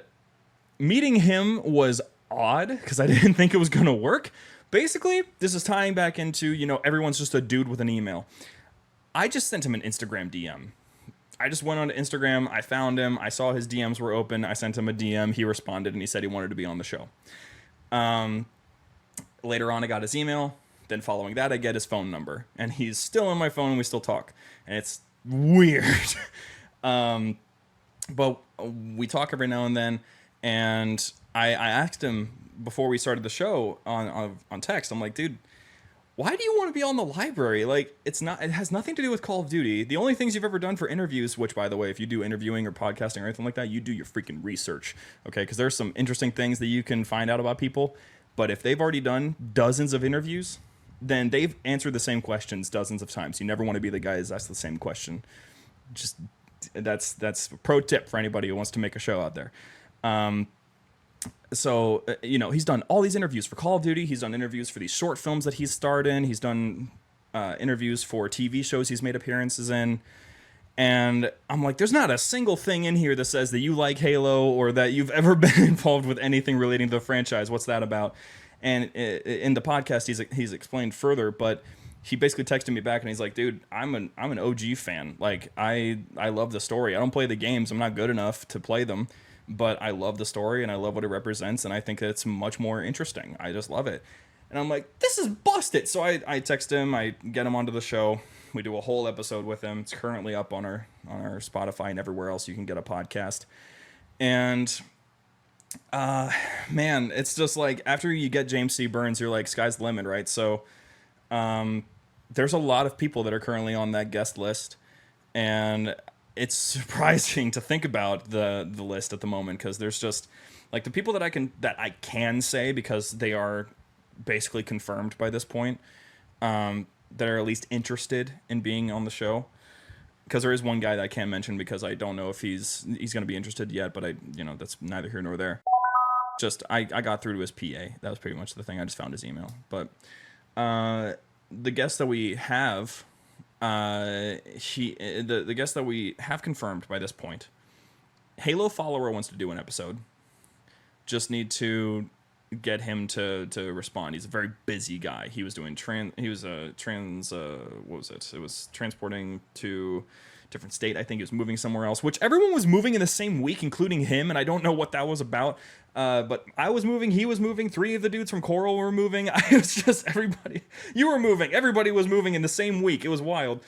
Speaker 4: meeting him was odd, because I didn't think it was going to work. Basically, this is tying back into, you know, everyone's just a dude with an email. I just sent him an Instagram DM. I just went on to Instagram, I found him, I saw his DMs were open, I sent him a DM, he responded, and he said he wanted to be on the show. Later on, I got his email, then following that, I get his phone number, and he's still on my phone, and we still talk, and it's weird. But we talk every now and then, and I asked him before we started the show on text, I'm like, dude, why do you want to be on the library? Like, it has nothing to do with Call of Duty. The only things you've ever done for interviews, which, by the way, if you do interviewing or podcasting or anything like that, you do your freaking research, okay? Because there's some interesting things that you can find out about people. But if they've already done dozens of interviews, then they've answered the same questions dozens of times. You never want to be the guy who's asked the same question. Just, that's a pro tip for anybody who wants to make a show out there. So, you know, he's done all these interviews for Call of Duty. He's done interviews for these short films that he's starred in. He's done interviews for TV shows he's made appearances in. And I'm like, there's not a single thing in here that says that you like Halo or that you've ever been involved with anything relating to the franchise. What's that about? And in the podcast, he's explained further, but he basically texted me back and he's like, dude, I'm an OG fan. Like, I love the story. I don't play the games. I'm not good enough to play them. But I love the story, and I love what it represents, and I think it's much more interesting. I just love it. And I'm like, this is busted! So I text him, I get him onto the show. We do a whole episode with him. It's currently up on our Spotify and everywhere else you can get a podcast. And, man, it's just like, after you get James C. Burns, you're like, sky's the limit, right? So there's a lot of people that are currently on that guest list, and it's surprising to think about the list at the moment, because there's just like the people that I can say, because they are basically confirmed by this point, that are at least interested in being on the show. Because there is one guy that I can't mention because I don't know if he's going to be interested yet, but that's neither here nor there. just I got through to his PA. That was pretty much the thing. I just found his email. But the guest that we have, the guest that we have confirmed by this point, Halo follower wants to do an episode. Just need to get him to respond. He's a very busy guy. He was doing what was it? It was transporting to different state. I think he was moving somewhere else, which everyone was moving in the same week, including him, and I don't know what that was about. But I was moving, he was moving, 3 of the dudes from Coral were moving. I was just everybody. You were moving. Everybody was moving in the same week. It was wild.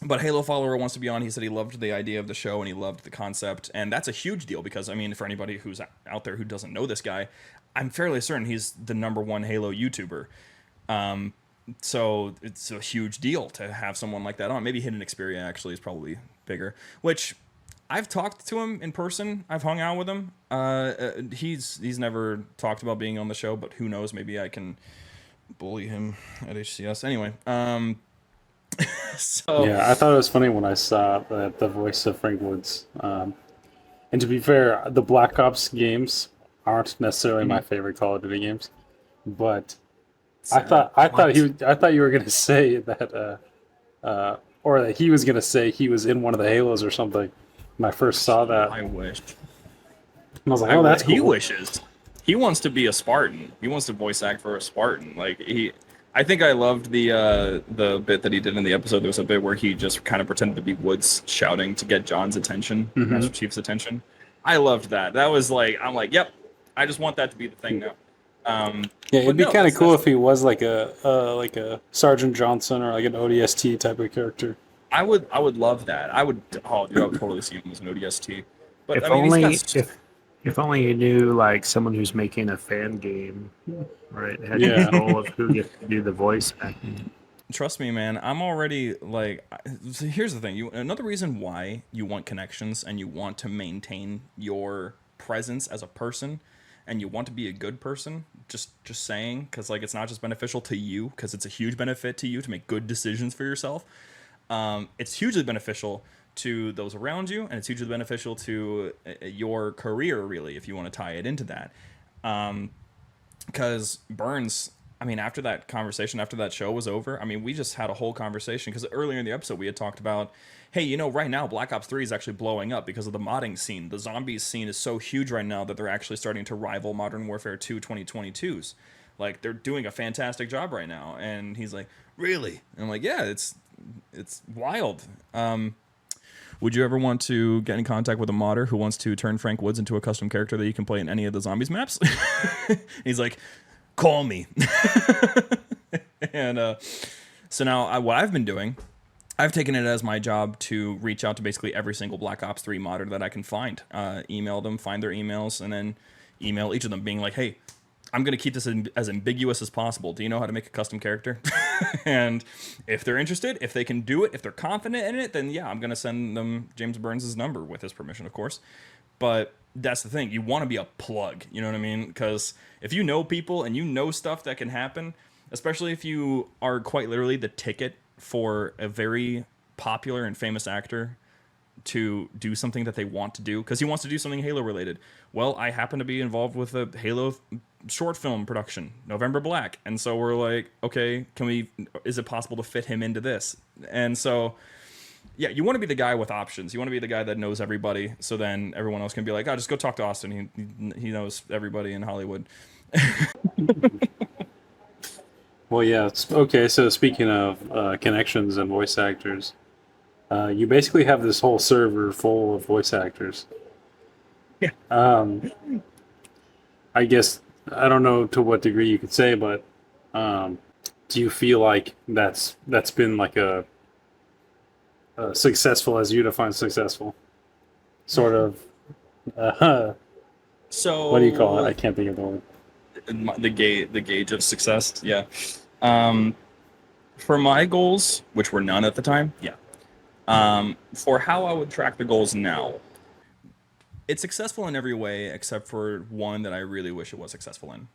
Speaker 4: But Halo follower wants to be on. He said he loved the idea of the show and he loved the concept, and that's a huge deal because I mean, for anybody who's out there who doesn't know this guy, I'm fairly certain he's the #1 Halo YouTuber. So it's a huge deal to have someone like that on. Maybe Hidden Xperia actually is probably bigger, which I've talked to him in person. I've hung out with him. He's never talked about being on the show, but who knows? Maybe I can bully him at HCS. Anyway, so
Speaker 6: Yeah, I thought it was funny when I saw the voice of Frank Woods. And to be fair, the Black Ops games aren't necessarily my favorite Call of Duty games, but I thought you were gonna say that, or that he was gonna say he was in one of the Halos or something. When I first saw that,
Speaker 4: I wish.
Speaker 6: I was like, "Oh, that's cool."
Speaker 4: He wishes. He wants to be a Spartan. He wants to voice act for a Spartan. I think I loved the bit that he did in the episode. There was a bit where he just kind of pretended to be Woods shouting to get John's attention, Master Chief's attention. I loved that. That was like, I'm like, yep, I just want that to be the thing now.
Speaker 6: Yeah, it'd be kind of cool if he was like a Sergeant Johnson or like an ODST type of character.
Speaker 4: I would love that. I would totally see him as an ODST. But
Speaker 5: If
Speaker 4: I mean,
Speaker 5: only
Speaker 4: he's got
Speaker 5: if only you knew like someone who's making a fan game, right? Had
Speaker 6: Yeah.
Speaker 5: control of who gets to do the voice acting.
Speaker 4: Trust me, man. I'm already like. So here's the thing. Another reason why you want connections and you want to maintain your presence as a person, and you want to be a good person. Just saying, because like it's not just beneficial to you, because it's a huge benefit to you to make good decisions for yourself. It's hugely beneficial to those around you, and it's hugely beneficial to your career, really, if you want to tie it into that. Because Burns, I mean, after that conversation, after that show was over, I mean, we just had a whole conversation, because earlier in the episode we had talked about, hey, you know, right now Black Ops 3 is actually blowing up because of the modding scene. The zombies scene is so huge right now that they're actually starting to rival Modern Warfare 2 2022's. Like, they're doing a fantastic job right now. And he's like, really? And I'm like, yeah, it's wild. Would you ever want to get in contact with a modder who wants to turn Frank Woods into a custom character that you can play in any of the zombies maps? He's like, call me. And so now what I've been doing, I've taken it as my job to reach out to basically every single Black Ops 3 modder that I can find. Email them, find their emails, and then email each of them being like, hey, I'm going to keep this as ambiguous as possible. Do you know how to make a custom character? And if they're interested, if they can do it, if they're confident in it, then yeah, I'm going to send them James Burns' number with his permission, of course. But that's the thing. You want to be a plug. You know what I mean? Because if you know people and you know stuff that can happen, especially if you are quite literally the ticket for a very popular and famous actor to do something that they want to do, because he wants to do something Halo related. Well, I happen to be involved with a Halo short film production, November Black, and so we're like, okay, is it possible to fit him into this? And so yeah, you want to be the guy with options. You want to be the guy that knows everybody, so then everyone else can be like, just go talk to Austin. He knows everybody in Hollywood.
Speaker 6: Well, yeah. Okay, so speaking of connections and voice actors, you basically have this whole server full of voice actors.
Speaker 4: Yeah.
Speaker 6: I guess, I don't know to what degree you could say, but do you feel like that's been like a successful, as you define successful, sort of?
Speaker 4: So
Speaker 6: what do you call it? I can't think of the word.
Speaker 4: The gauge of success. Yeah. For my goals, which were none at the time, yeah. For how I would track the goals now, it's successful in every way except for one that I really wish it was successful in.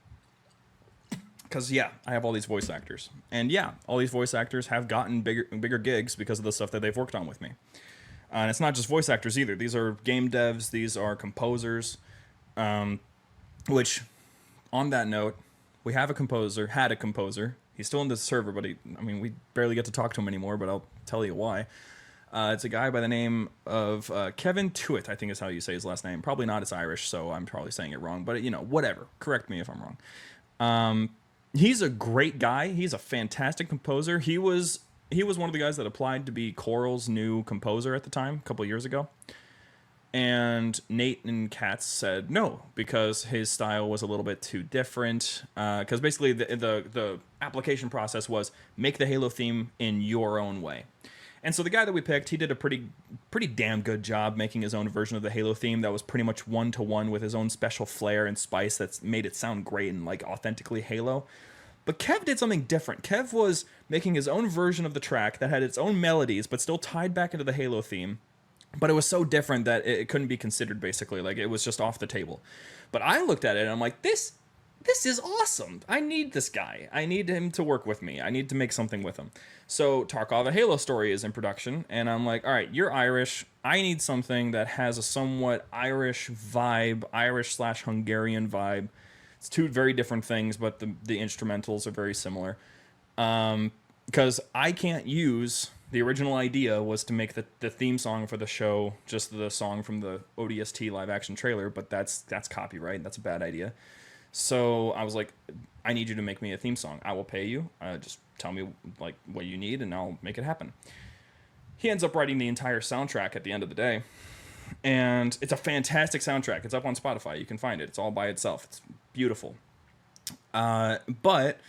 Speaker 4: Because yeah, I have all these voice actors, and yeah, all these voice actors have gotten bigger gigs because of the stuff that they've worked on with me. And it's not just voice actors either. These are game devs. These are composers. Which, on that note, we have a composer, had a composer. He's still in the server, but we barely get to talk to him anymore, but I'll tell you why. It's a guy by the name of Kevin Tuitt, I think is how you say his last name. Probably not, it's Irish, so I'm probably saying it wrong, but whatever. Correct me if I'm wrong. He's a great guy. He's a fantastic composer. He was one of the guys that applied to be Coral's new composer at the time, a couple of years ago. And Nate and Katz said no, because his style was a little bit too different. Because basically the application process was make the Halo theme in your own way. And so the guy that we picked, he did a pretty damn good job making his own version of the Halo theme that was pretty much one-to-one with his own special flair and spice that's made it sound great and like authentically Halo. But Kev did something different. Kev was making his own version of the track that had its own melodies but still tied back into the Halo theme. But it was so different that it couldn't be considered, basically. Like, it was just off the table. But I looked at it and I'm like, this is awesome. I need this guy. I need him to work with me. I need to make something with him. So Tarkov, A Halo Story is in production. And I'm like, all right, you're Irish. I need something that has a somewhat Irish vibe, Irish/Hungarian vibe. It's two very different things, but the instrumentals are very similar. Because I can't use... The original idea was to make the theme song for the show just the song from the ODST live action trailer, but that's copyright. That's a bad idea. So I was like, I need you to make me a theme song. I will pay you. Just tell me like what you need, and I'll make it happen. He ends up writing the entire soundtrack at the end of the day, and it's a fantastic soundtrack. It's up on Spotify. You can find it. It's all by itself. It's beautiful. But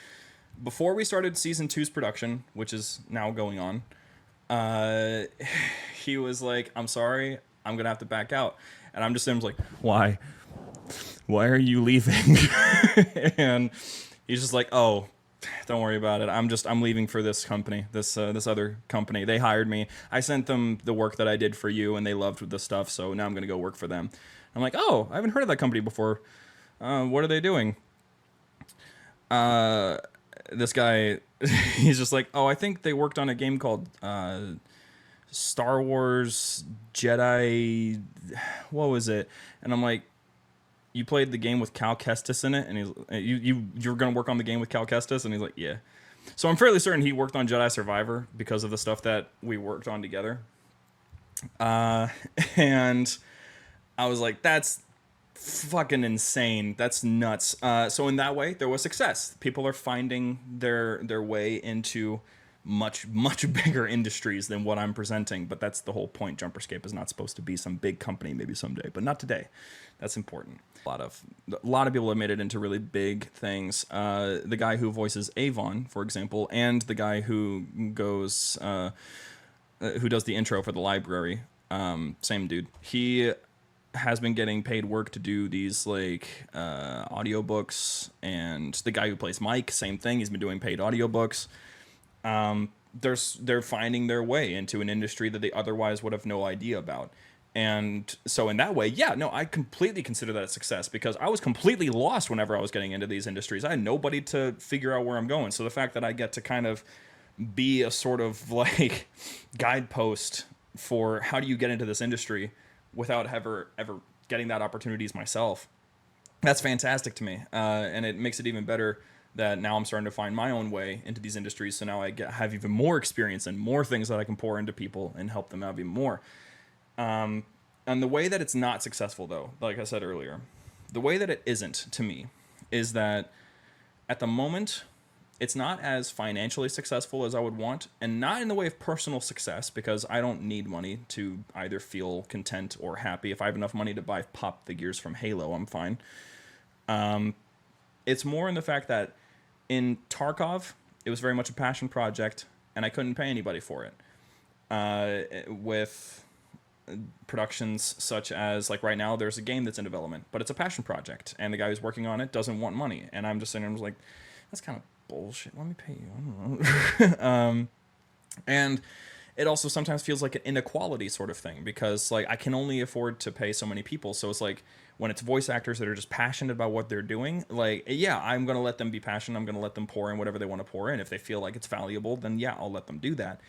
Speaker 4: before we started season 2's production, which is now going on, he was like, I'm sorry, I'm gonna have to back out. And I'm just like, why are you leaving? And he's just like, oh, don't worry about it, I'm leaving for this company, this other company. They hired me, I sent them the work that I did for you, and they loved the stuff, so now I'm gonna go work for them. I'm like, oh, I haven't heard of that company before. What are they doing? This guy, he's just like, oh, I think they worked on a game called Star Wars Jedi, what was it? And I'm like, you played the game with Cal Kestis in it? And you're gonna work on the game with Cal Kestis? And he's like, yeah. So I'm fairly certain he worked on Jedi Survivor because of the stuff that we worked on together. And I was like, that's fucking insane. That's nuts. So in that way, there was success. People are finding their way into much bigger industries than what I'm presenting. But that's the whole point. Jumperscape is not supposed to be some big company, maybe someday, but not today. That's important. A lot of people have made it into really big things. The guy who voices Avon, for example, and the guy who goes who does the intro for the library, same dude. He has been getting paid work to do these like audiobooks, and the guy who plays Mike, same thing, he's been doing paid audiobooks. They're finding their way into an industry that they otherwise would have no idea about. And so in that way, yeah, no, I completely consider that a success, because I was completely lost whenever I was getting into these industries. I had nobody to figure out where I'm going. So the fact that I get to kind of be a sort of like guidepost for how do you get into this industry without ever getting that opportunities myself, that's fantastic to me. And it makes it even better that now I'm starting to find my own way into these industries. So now I have even more experience and more things that I can pour into people and help them out even more. And the way that it's not successful, though, like I said earlier, the way that it isn't to me is that at the moment, it's not as financially successful as I would want, and not in the way of personal success, because I don't need money to either feel content or happy. If I have enough money to buy pop figures from Halo, I'm fine. It's more in the fact that in Tarkov, it was very much a passion project, and I couldn't pay anybody for it. With productions such as, like right now, there's a game that's in development, but it's a passion project, and the guy who's working on it doesn't want money, and I'm just sitting there like, that's kind of bullshit. Let me pay you. I don't know. And it also sometimes feels like an inequality sort of thing, because like I can only afford to pay so many people. So it's like when it's voice actors that are just passionate about what they're doing, like, yeah, I'm going to let them be passionate. I'm going to let them pour in whatever they want to pour in. If they feel like it's valuable, then yeah, I'll let them do that.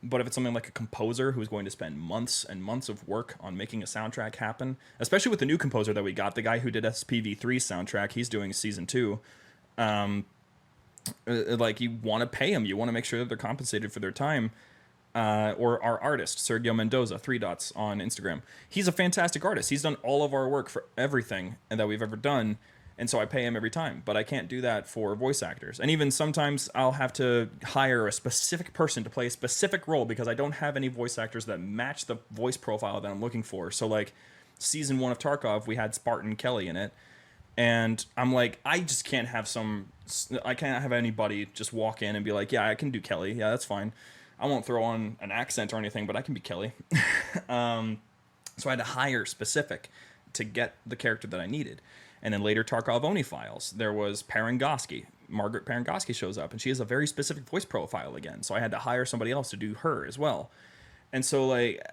Speaker 4: But if it's something like a composer who's going to spend months and months of work on making a soundtrack happen, especially with the new composer that we got, the guy who did SPV3's soundtrack, he's doing season 2. Like, you want to pay him. You want to make sure that they're compensated for their time. Or our artist, Sergio Mendoza, 3 dots on Instagram. He's a fantastic artist. He's done all of our work for everything that we've ever done. And so I pay him every time, but I can't do that for voice actors. And even sometimes I'll have to hire a specific person to play a specific role because I don't have any voice actors that match the voice profile that I'm looking for. So like season 1 of Tarkov, we had Spartan Kelly in it. And I'm like, I can't have anybody just walk in and be like, yeah, I can do Kelly. Yeah, that's fine. I won't throw on an accent or anything, but I can be Kelly. So I had to hire specific to get the character that I needed. And then later, Tarkov Oni Files, there was Parangoski. Margaret Parangoski shows up, and she has a very specific voice profile again. So I had to hire somebody else to do her as well. And so, like,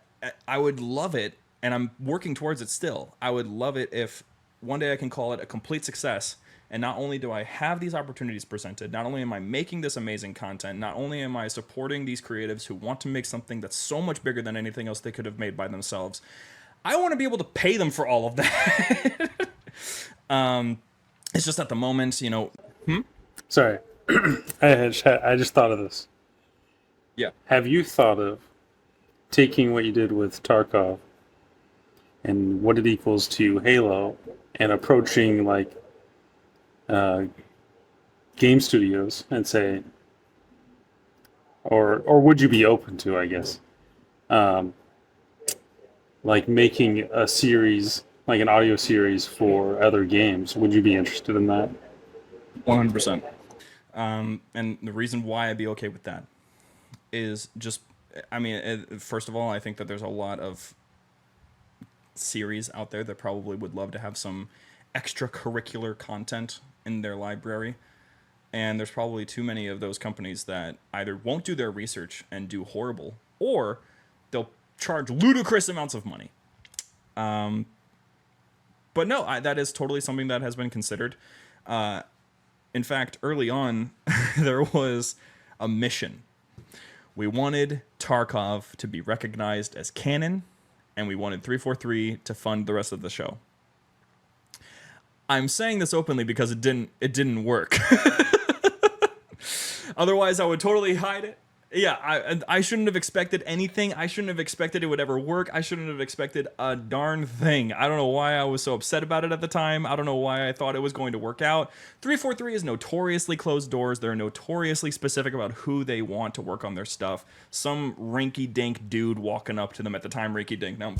Speaker 4: I would love it, and I'm working towards it still. I would love it if one day I can call it a complete success. And not only do I have these opportunities presented, not only am I making this amazing content, not only am I supporting these creatives who want to make something that's so much bigger than anything else they could have made by themselves, I want to be able to pay them for all of that. It's just at the moment, you know.
Speaker 6: Sorry, I just thought of this.
Speaker 4: Yeah.
Speaker 6: Have you thought of taking what you did with Tarkov and what it equals to Halo and approaching like game studios and say, or would you be open to, I guess, like making a series, like an audio series for other games? Would you be interested in that?
Speaker 4: 100%. And the reason why I'd be okay with that is just, I mean, first of all, I think that there's a lot of series out there that probably would love to have some extracurricular content in their library. And there's probably too many of those companies that either won't do their research and do horrible, or they'll charge ludicrous amounts of money. But no, that is totally something that has been considered. In fact, early on, there was a mission. We wanted Tarkov to be recognized as canon, and we wanted 343 to fund the rest of the show. I'm saying this openly because it didn't work. Otherwise, I would totally hide it. Yeah, I shouldn't have expected anything. I shouldn't have expected it would ever work. I shouldn't have expected a darn thing. I don't know why I was so upset about it at the time. I don't know why I thought it was going to work out. 343 is notoriously closed doors. They're notoriously specific about who they want to work on their stuff. Some rinky-dink dude walking up to them at the time, rinky-dink. Now,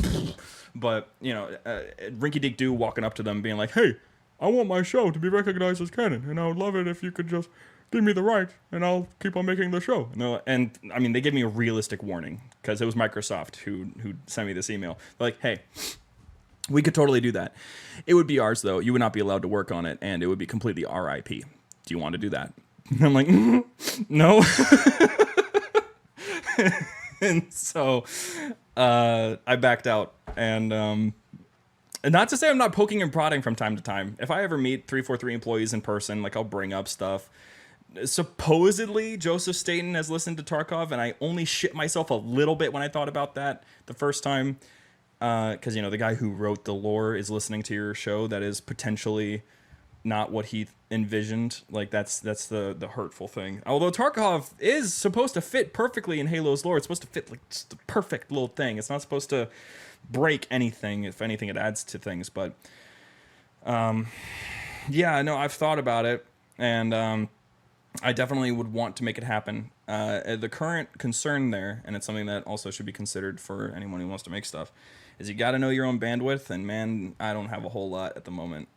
Speaker 4: but, you know, rinky-dink dude walking up to them being like, hey, I want my show to be recognized as canon, and I would love it if you could just give me the right, and I'll keep on making the show. No, and I mean, they gave me a realistic warning because it was Microsoft who sent me this email. They're like, hey, we could totally do that. It would be ours, though. You would not be allowed to work on it, and it would be completely RIP. Do you want to do that? And I'm like, no. And so I backed out, and not to say I'm not poking and prodding from time to time. If I ever meet 343 employees in person, like, I'll bring up stuff. Supposedly, Joseph Staten has listened to Tarkov, and I only shit myself a little bit when I thought about that the first time. Because, you know, the guy who wrote the lore is listening to your show. That is potentially not what he envisioned. Like, that's the hurtful thing. Although Tarkov is supposed to fit perfectly in Halo's lore. It's supposed to fit, like, just the perfect little thing. It's not supposed to break anything. If anything, it adds to things. But yeah, no, I've thought about it, and I definitely would want to make it happen. The current concern there, and it's something that also should be considered for anyone who wants to make stuff, is you got to know your own bandwidth. And man, I don't have a whole lot at the moment.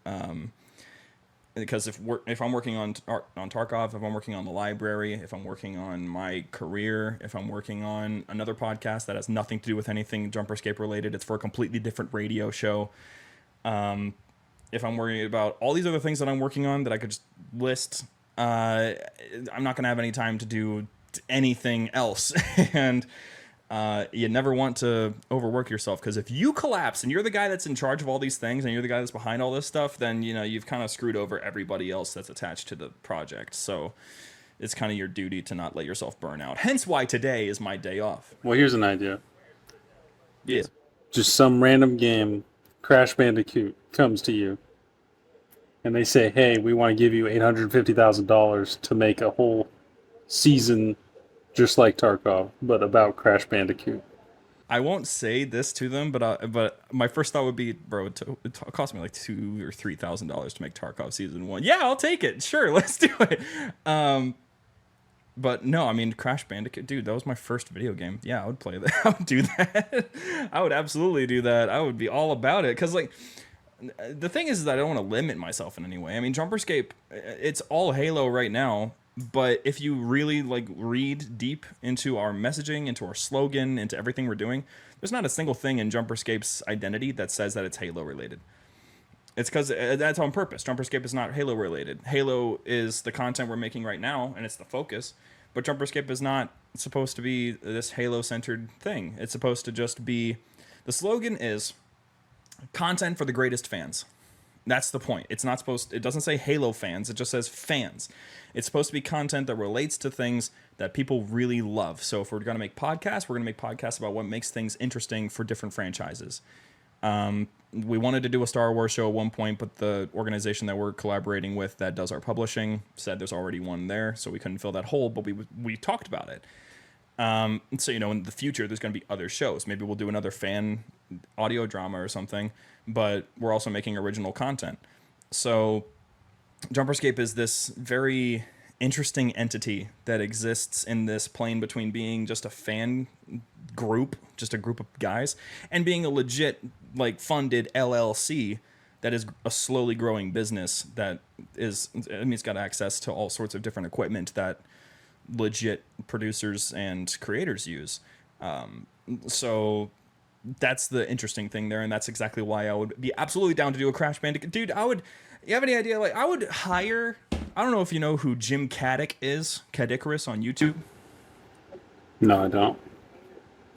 Speaker 4: Because if I'm working on Tarkov, if I'm working on the library, if I'm working on my career, if I'm working on another podcast that has nothing to do with anything Jumperscape related, it's for a completely different radio show. If I'm worried about all these other things that I'm working on that I could just list, I'm not going to have any time to do anything else. And you never want to overwork yourself, because if you collapse and you're the guy that's in charge of all these things and you're the guy that's behind all this stuff, then, you know, you've kind of screwed over everybody else that's attached to the project. So it's kind of your duty to not let yourself burn out. Hence why today is my day off.
Speaker 6: Well, here's an idea.
Speaker 4: Yeah.
Speaker 6: Just some random game, Crash Bandicoot, comes to you, and they say, hey, we want to give you $850,000 to make a whole season just like Tarkov, but about Crash Bandicoot.
Speaker 4: I won't say this to them, but my first thought would be, bro, it cost me like $2,000 or $3,000 to make Tarkov Season 1. Yeah, I'll take it. Sure, let's do it. But no, I mean, Crash Bandicoot, dude, that was my first video game. Yeah, I would play that. I would do that. I would absolutely do that. I would be all about it. Because, like, the thing is that I don't want to limit myself in any way. I mean, Jumperscape, it's all Halo right now. But if you really, like, read deep into our messaging, into our slogan, into everything we're doing, there's not a single thing in Jumperscape's identity that says that it's Halo related. It's because that's on purpose. Jumperscape is not Halo related. Halo is the content we're making right now, and it's the focus. But Jumperscape is not supposed to be this Halo-centered thing. It's supposed to just be... The slogan is content for the greatest fans. That's the point. It's not supposed... It doesn't say Halo fans. It just says fans. It's supposed to be content that relates to things that people really love. So if we're going to make podcasts, we're going to make podcasts about what makes things interesting for different franchises. We wanted to do a Star Wars show at one point, but the organization that we're collaborating with that does our publishing said there's already one there, so we couldn't fill that hole, but we talked about it. So, you know, in the future, there's going to be other shows. Maybe we'll do another fan audio drama or something, but we're also making original content. So Jumperscape is this very interesting entity that exists in this plane between being just a fan group, just a group of guys, and being a legit, like, funded LLC that is a slowly growing business that is, I mean, it's got access to all sorts of different equipment that legit producers and creators use. So that's the interesting thing there, and that's exactly why I would be absolutely down to do a Crash Bandicoot. Dude, you have any idea? Like, I would hire, I don't know if you know who Jim Caddick is, Caddicarus on YouTube.
Speaker 6: No, I don't.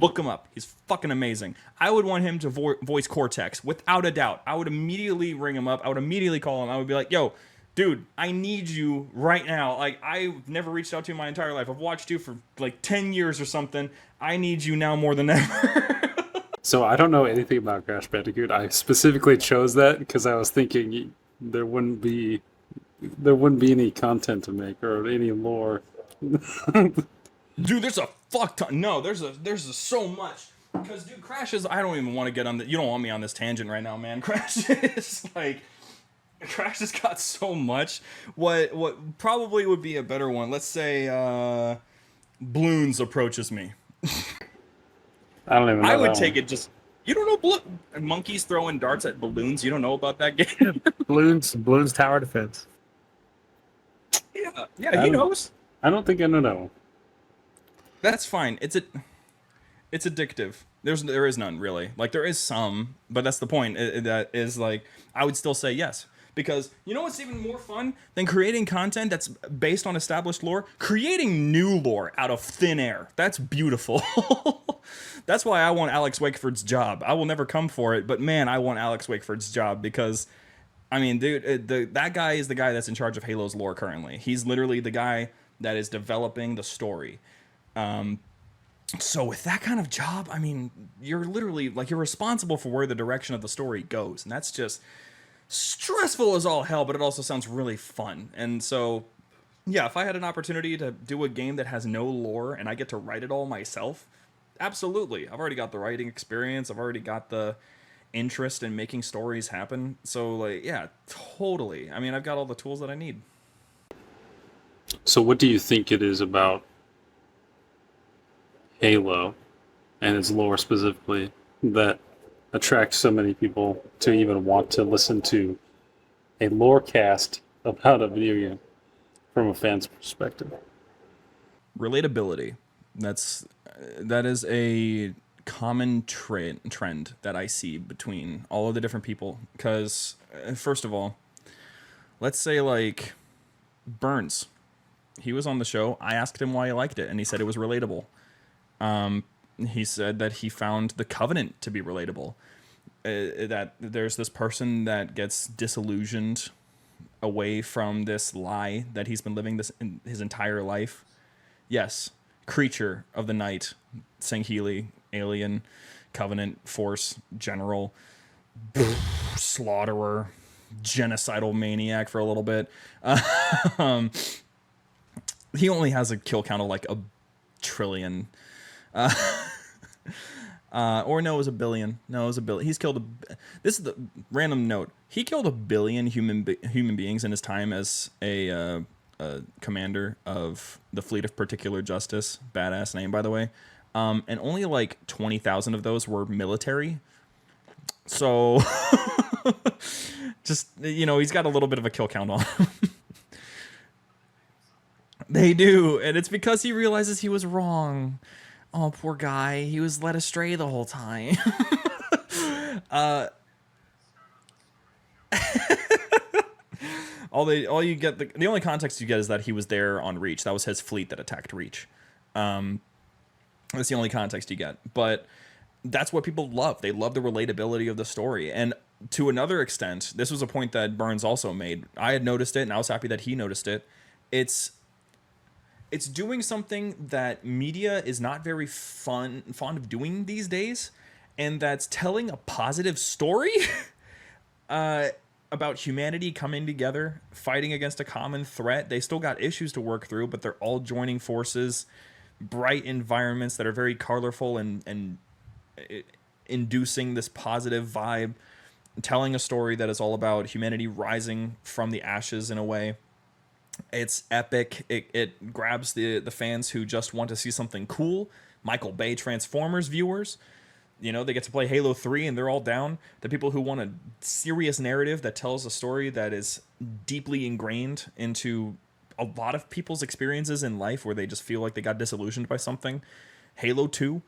Speaker 4: Look him up. He's fucking amazing. I would want him to voice Cortex, without a doubt. I would immediately ring him up. I would immediately call him. I would be like, yo, dude, I need you right now. Like, I've never reached out to you my entire life. I've watched you for like 10 years or something. I need you now more than ever.
Speaker 6: So I don't know anything about Crash Bandicoot. I specifically chose that because I was thinking there wouldn't be any content to make or any lore.
Speaker 4: Dude, there's a fuck ton. No, there's so much. Because, dude, Crash is... I don't even want to get on the... You don't want me on this tangent right now, man. Crash is, like... Crash has got so much. What probably would be a better one, let's say, Bloons approaches me.
Speaker 6: I don't even know.
Speaker 4: I would take it just... You don't know monkeys throwing darts at balloons? You don't know about that game?
Speaker 5: Bloons Tower Defense.
Speaker 4: Yeah, he knows.
Speaker 6: I don't think I know that one.
Speaker 4: That's fine. It's addictive. There is none really. Like, there is some, but that's the point. That is, like, I would still say yes, because you know what's even more fun than creating content that's based on established lore? Creating new lore out of thin air. That's beautiful. That's why I want Alex Wakeford's job. I will never come for it, but man, I want Alex Wakeford's job because, I mean, dude, that guy is the guy that's in charge of Halo's lore currently. He's literally the guy that is developing the story. So with that kind of job, I mean, you're literally, like, you're responsible for where the direction of the story goes. And that's just stressful as all hell, but it also sounds really fun. And so, yeah, if I had an opportunity to do a game that has no lore and I get to write it all myself, absolutely. I've already got the writing experience. I've already got the interest in making stories happen. So, like, yeah, totally. I mean, I've got all the tools that I need.
Speaker 6: So what do you think it is about Halo and its lore specifically that attracts so many people to even want to listen to a lore cast about a video game from a fan's perspective?
Speaker 4: Relatability. That is a common trend that I see between all of the different people. Because, first of all, let's say, like, Burns. He was on the show. I asked him why he liked it, and he said it was relatable. He said that he found the Covenant to be relatable. That there's this person that gets disillusioned away from this lie that he's been living his entire life. Yes, creature of the night, Sangheili, alien, Covenant, Force, General, slaughterer, genocidal maniac for a little bit. He only has a kill count of like a trillion. Or no, it was a billion. No, it was a billion. He's killed this is the random note. He killed 1 billion human beings in his time as a commander of the Fleet of Particular Justice. Badass name, by the way. And only like 20,000 of those were military. So, just, you know, he's got a little bit of a kill count on him. They do, and it's because he realizes he was wrong. Oh, poor guy. He was led astray the whole time. All you get, the only context you get is that he was there on Reach. That was his fleet that attacked Reach. That's the only context you get. But that's what people love. They love the relatability of the story. And to another extent, this was a point that Burns also made. I had noticed it, and I was happy that he noticed it. It's doing something that media is not very fond of doing these days, and that's telling a positive story about humanity coming together, fighting against a common threat. They still got issues to work through, but they're all joining forces, bright environments that are very colorful and inducing this positive vibe, telling a story that is all about humanity rising from the ashes in a way. It's epic. It grabs the fans who just want to see something cool. Michael Bay Transformers viewers, you know, they get to play Halo 3 and they're all down. The people who want a serious narrative that tells a story that is deeply ingrained into a lot of people's experiences in life where they just feel like they got disillusioned by something. Halo 2.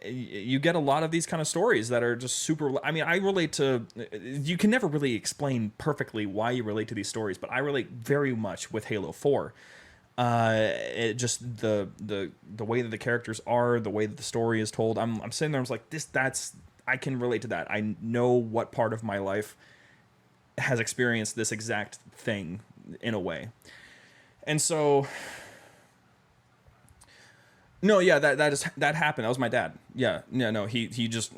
Speaker 4: You get a lot of these kind of stories that are just super. I mean, I relate to. You can never really explain perfectly why you relate to these stories, but I relate very much with Halo 4. Just the way that the characters are, the way that the story is told. I'm sitting there. I was like, I can relate to that. I know what part of my life has experienced this exact thing in a way, and so. No, yeah, that happened. That was my dad. Yeah, no, he just,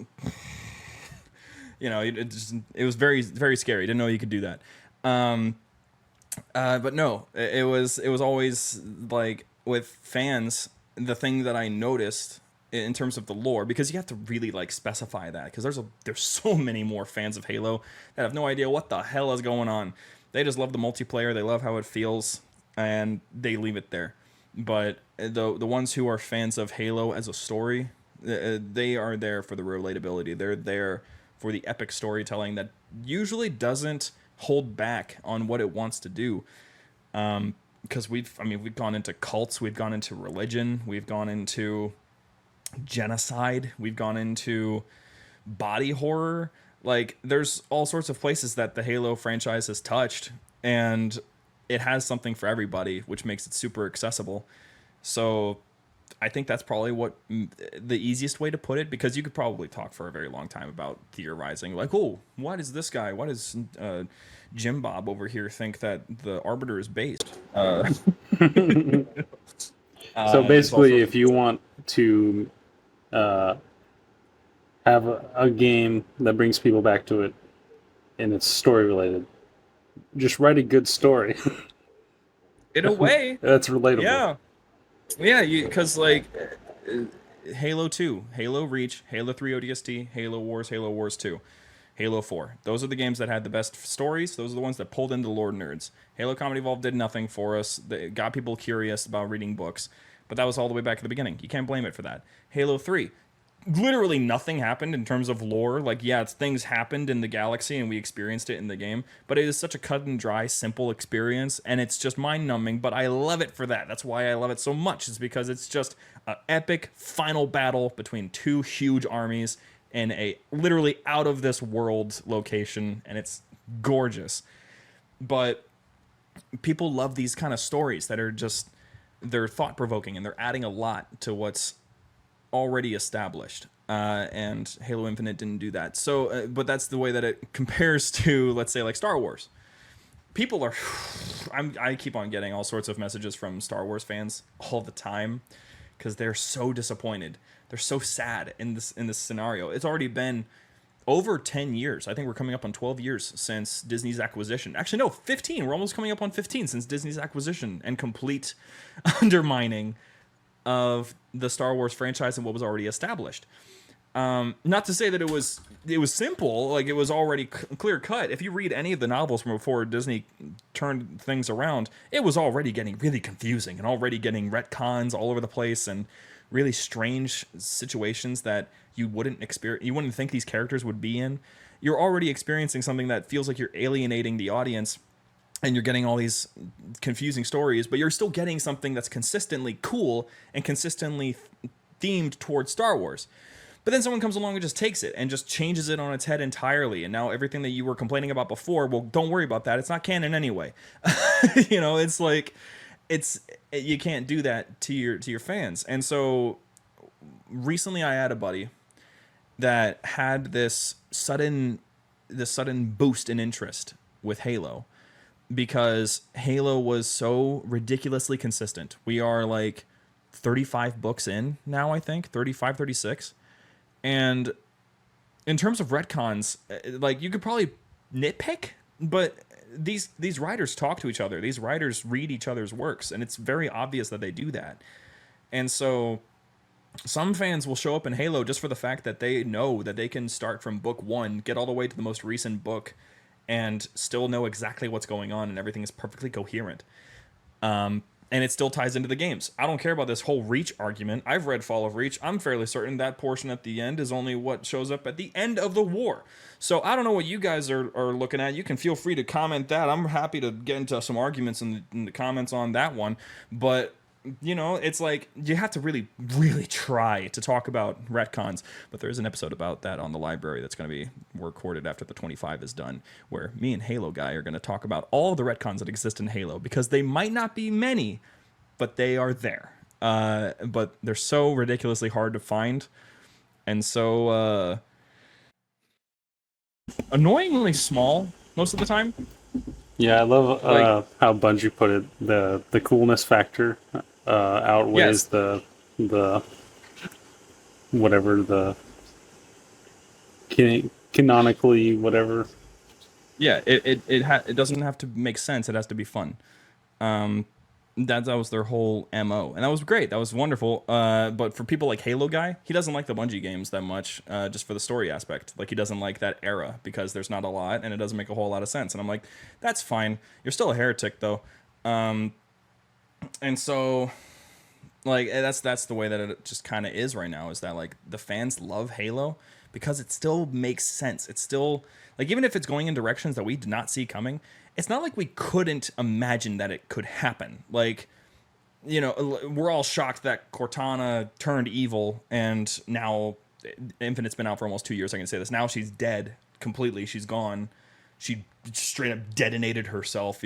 Speaker 4: you know, it was very, very scary. Didn't know you could do that. But no, it was always like with fans, the thing that I noticed in terms of the lore, because you have to really like specify that, because there's so many more fans of Halo that have no idea what the hell is going on. They just love the multiplayer. They love how it feels, and they leave it there. But the ones who are fans of Halo as a story, they are there for the relatability. They're there for the epic storytelling that usually doesn't hold back on what it wants to do. Because we've gone into cults, we've gone into religion, we've gone into genocide, we've gone into body horror. Like, there's all sorts of places that the Halo franchise has touched, and it has something for everybody, which makes it super accessible. So I think that's probably the easiest way to put it, because you could probably talk for a very long time about theorizing, like, oh, why does this guy, why does Jim Bob over here think that the Arbiter is based?
Speaker 6: So basically, if you want to have a game that brings people back to it and it's story related, just write a good story.
Speaker 4: In a way.
Speaker 6: That's relatable.
Speaker 4: Yeah. Yeah, because like Halo 2, Halo Reach, Halo 3 ODST, Halo Wars 2, Halo 4. Those are the games that had the best stories. Those are the ones that pulled into the lore nerds. Halo Combat Evolved did nothing for us. They got people curious about reading books, but that was all the way back at the beginning. You can't blame it for that. Halo 3. Literally nothing happened in terms of lore. Like, yeah, things happened in the galaxy and we experienced it in the game, but it is such a cut and dry, simple experience, and it's just mind-numbing, but I love it for that. That's why I love it so much, is because it's just an epic final battle between two huge armies in a literally out-of-this-world location, and it's gorgeous. But people love these kind of stories that are just, they're thought-provoking, and they're adding a lot to what's already established, and Halo Infinite didn't do that. So, but that's the way that it compares to, let's say, like Star Wars. people are I keep on getting all sorts of messages from Star Wars fans all the time because they're so disappointed. They're so sad in this scenario. It's already been over 10 years. I think we're coming up on 12 years since Disney's acquisition. Actually, no, 15. We're almost coming up on 15 since Disney's acquisition and complete undermining of the Star Wars franchise and what was already established. Not to say that it was simple, like it was already clear cut. If you read any of the novels from before Disney turned things around, it was already getting really confusing and already getting retcons all over the place and really strange situations that you wouldn't think these characters would be in. You're already experiencing something that feels like you're alienating the audience and you're getting all these confusing stories, but you're still getting something that's consistently cool and consistently themed towards Star Wars. But then someone comes along and just takes it and just changes it on its head entirely. And now everything that you were complaining about before, well, don't worry about that. It's not canon anyway. It's like, you can't do that to your fans. And so recently I had a buddy that had this sudden boost in interest with Halo because Halo was so ridiculously consistent. We are like 35 books in now, I think, 35, 36. And in terms of retcons, like you could probably nitpick, but these writers talk to each other. These writers read each other's works, and it's very obvious that they do that. And so some fans will show up in Halo just for the fact that they know that they can start from book 1, get all the way to the most recent book, and still know exactly what's going on, and everything is perfectly coherent. And it still ties into the games. I don't care about this whole Reach argument. I've read Fall of Reach. I'm fairly certain that portion at the end is only what shows up at the end of the war. So I don't know what you guys are looking at. You can feel free to comment that. I'm happy to get into some arguments in the comments on that one. But, it's like you have to really, really try to talk about retcons. But there is an episode about that on the library that's going to be recorded after the 25 is done, where me and Halo Guy are going to talk about all the retcons that exist in Halo, because they might not be many, but they are there. But they're so ridiculously hard to find. And so annoyingly small most of the time.
Speaker 6: Yeah, I love how Bungie put it. The coolness factor outweighs the whatever the canonically whatever.
Speaker 4: Yeah, it doesn't have to make sense. It has to be fun. That was their whole MO, and that was great. That was wonderful. But for people like Halo Guy, he doesn't like the Bungie games that much, just for the story aspect. Like, he doesn't like that era because there's not a lot, and it doesn't make a whole lot of sense. And I'm like, that's fine. You're still a heretic, though. And so, like, that's the way that it just kind of is right now. Is that, like, the fans love Halo because it still makes sense. It's still, like, even if it's going in directions that we did not see coming, it's not like we couldn't imagine that it could happen. Like, we're all shocked that Cortana turned evil, and now Infinite's been out for almost 2 years. I can say this. Now she's dead completely. She's gone. She straight up detonated herself,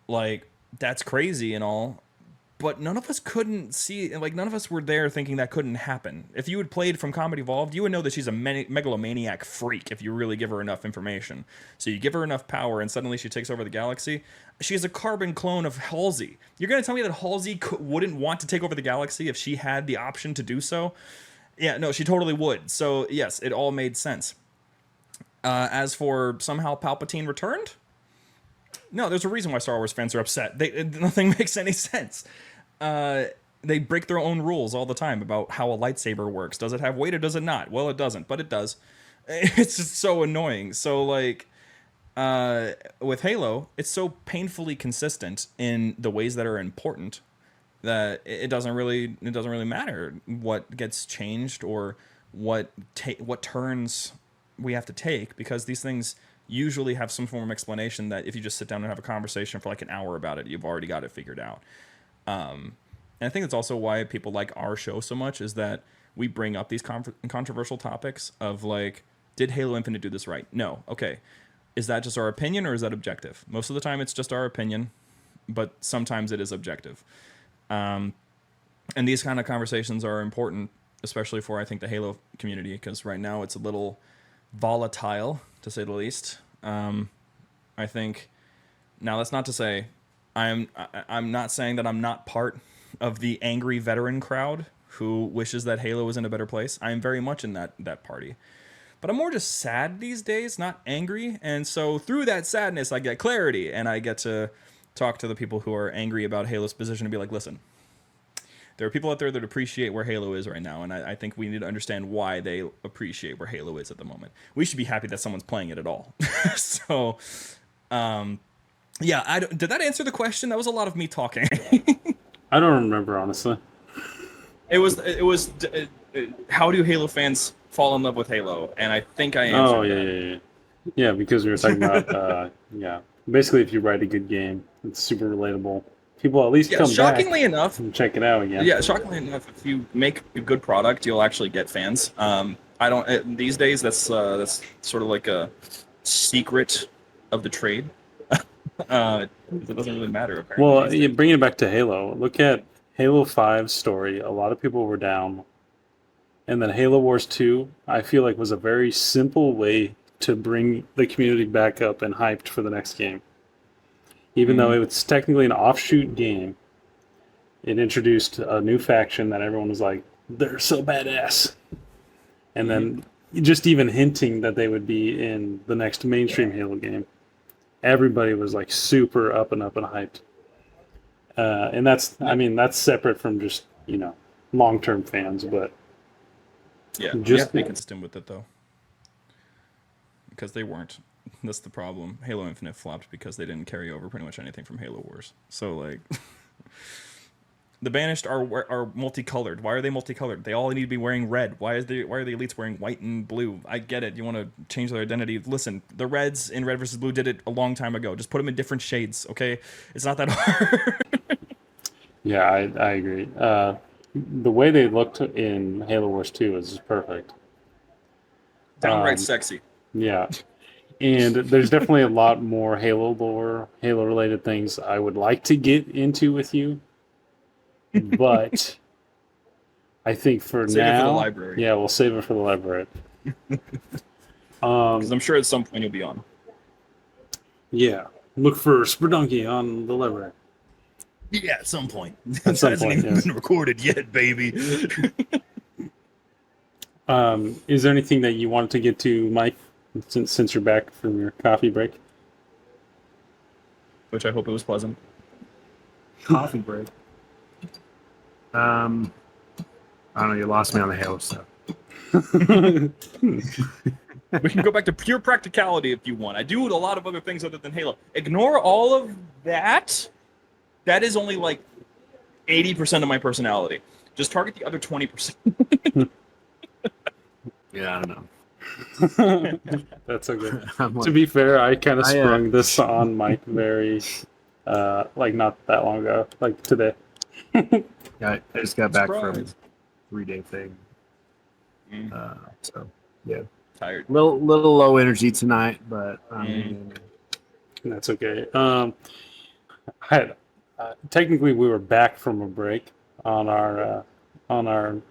Speaker 4: Like, that's crazy and all. But none of us couldn't see, like, none of us were there thinking that couldn't happen. If you had played from Combat Evolved, you would know that she's a megalomaniac freak if you really give her enough information. So you give her enough power, and suddenly she takes over the galaxy. She's a carbon clone of Halsey. You're going to tell me that Halsey wouldn't want to take over the galaxy if she had the option to do so? Yeah, no, she totally would. So, yes, it all made sense. As for somehow Palpatine returned? No, there's a reason why Star Wars fans are upset. Nothing makes any sense. They break their own rules all the time about how a lightsaber works. Does it have weight or does it not? Well, it doesn't, but it does. It's just so annoying. So, like, with Halo, it's so painfully consistent in the ways that are important that it doesn't really matter what gets changed or what turns we have to take, because these things usually have some form of explanation that if you just sit down and have a conversation for like an hour about it, you've already got it figured out. And I think that's also why people like our show so much, is that we bring up these controversial topics of, like, did Halo Infinite do this right? No. Okay. Is that just our opinion, or is that objective? Most of the time it's just our opinion, but sometimes it is objective. And these kind of conversations are important, especially for, I think, the Halo community, because right now it's a little volatile, to say the least. I think Now, that's not to say I'm not saying that I'm not part of the angry veteran crowd who wishes that Halo was in a better place. I am very much in that party. But I'm more just sad these days, not angry. And so through that sadness, I get clarity, and I get to talk to the people who are angry about Halo's position and be like, listen, there are people out there that appreciate where Halo is right now, and I think we need to understand why they appreciate where Halo is at the moment. We should be happy that someone's playing it at all. So, yeah, did that answer the question? That was a lot of me talking.
Speaker 6: I don't remember, honestly.
Speaker 4: It was how do Halo fans fall in love with Halo? And I think I answered
Speaker 6: Oh,
Speaker 4: that.
Speaker 6: yeah. Because we were talking about, basically if you write a good game, it's super relatable. People at least come
Speaker 4: shockingly
Speaker 6: back
Speaker 4: enough,
Speaker 6: and check it out again.
Speaker 4: Yeah, shockingly enough, if you make a good product, you'll actually get fans. I don't these days. That's sort of like a secret of the trade. It doesn't really matter. Apparently,
Speaker 6: Well, bringing it back to Halo, look at Halo 5's story. A lot of people were down. And then Halo Wars 2, I feel like, was a very simple way to bring the community back up and hyped for the next game. Even though it was technically an offshoot game, it introduced a new faction that everyone was like, they're so badass. And then just even hinting that they would be in the next mainstream Halo game, everybody was like super up and hyped. And that's separate from just, long-term fans, but
Speaker 4: yeah,
Speaker 6: just
Speaker 4: be consistent with it though, because they weren't. That's the problem. Halo Infinite flopped because they didn't carry over pretty much anything from Halo Wars. So like, the Banished are multicolored. Why are they multicolored? They all need to be wearing red. Why are the elites wearing white and blue? I get it. You want to change their identity. Listen, the Reds in Red vs. Blue did it a long time ago. Just put them in different shades, okay? It's not that hard.
Speaker 6: Yeah, I agree. The way they looked in Halo Wars 2 is just perfect.
Speaker 4: Downright sexy.
Speaker 6: Yeah. And there's definitely a lot more Halo lore, Halo-related things I would like to get into with you. But I think for
Speaker 4: Save
Speaker 6: now...
Speaker 4: it for the library.
Speaker 6: Yeah, we'll save it for the library.
Speaker 4: Because I'm sure at some point you'll be on.
Speaker 6: Yeah. Look for Spurdunky on the library.
Speaker 4: Yeah, at some point.
Speaker 6: At some
Speaker 4: Hasn't
Speaker 6: point,
Speaker 4: even
Speaker 6: yes.
Speaker 4: been recorded yet, baby.
Speaker 6: Is there anything that you wanted to get to, Mike, since you're back from your coffee break?
Speaker 4: Which I hope it was pleasant.
Speaker 5: Coffee break. I don't know. You lost me on the Halo stuff.
Speaker 4: We can go back to pure practicality if you want. I do a lot of other things other than Halo. Ignore all of that. That is only like 80% of my personality. Just target the other 20%.
Speaker 5: Yeah, I don't know.
Speaker 6: That's okay.
Speaker 5: I'm
Speaker 6: To be fair, I kind of
Speaker 5: I,
Speaker 6: sprung this on Mike very, not that long ago, like today.
Speaker 5: I just got back from a
Speaker 4: Surprise.
Speaker 5: 3-day thing. So, yeah.
Speaker 4: Tired.
Speaker 5: Little low energy tonight, but
Speaker 6: That's okay. Technically, we were back from a break on our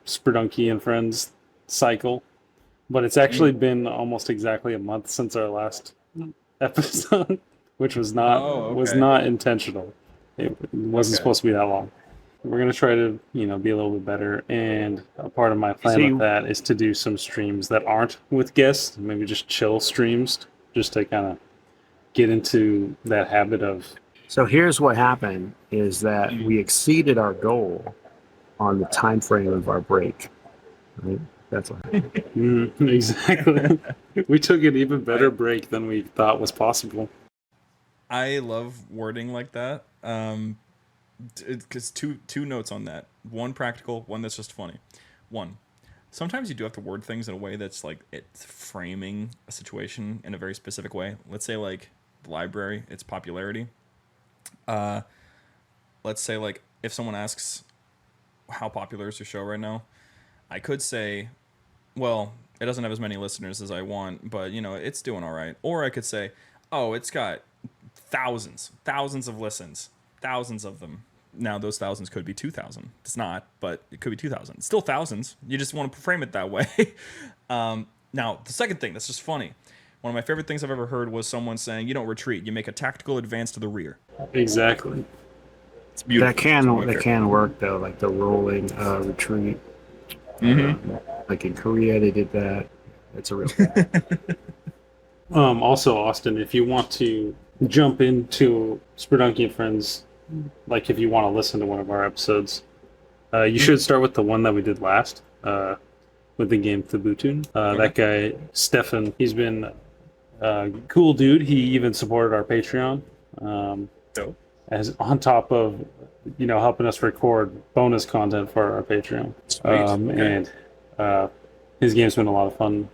Speaker 6: Spurdunky and Friends cycle, but it's actually been almost exactly a month since our last episode, which was not intentional. It wasn't supposed to be that long. We're gonna try to be a little bit better, and a part of my plan with that is to do some streams that aren't with guests, maybe just chill streams, just to kind of get into that habit of.
Speaker 5: So here's what happened: is that we exceeded our goal on the time frame of our break. Right? That's what happened.
Speaker 6: Exactly. We took an even better break than we thought was possible.
Speaker 4: I love wording like that. Because two notes on that. One practical, one that's just funny. One, sometimes you do have to word things in a way that's like it's framing a situation in a very specific way. Let's say like the library, its popularity. Let's say like if someone asks how popular is your show right now, I could say, well, it doesn't have as many listeners as I want, but it's doing all right. Or I could say, oh, it's got thousands of listens. Thousands of them. Now, those thousands could be 2,000. It's not, but it could be 2,000. It's still thousands. You just want to frame it that way. Now, the second thing that's just funny. One of my favorite things I've ever heard was someone saying, "You don't retreat; you make a tactical advance to the rear."
Speaker 6: Exactly.
Speaker 4: It's beautiful.
Speaker 5: That can work though, like the rolling retreat. Like in Korea, they did that. It's a real.
Speaker 6: Also, Austin, if you want to jump into Spurdunky and Friends, like if you want to listen to one of our episodes, you should start with the one that we did last with the game Thubutun. That guy, Stefan, he's been a cool dude. He even supported our Patreon. As on top of, helping us record bonus content for our Patreon. And his game's been a lot of fun.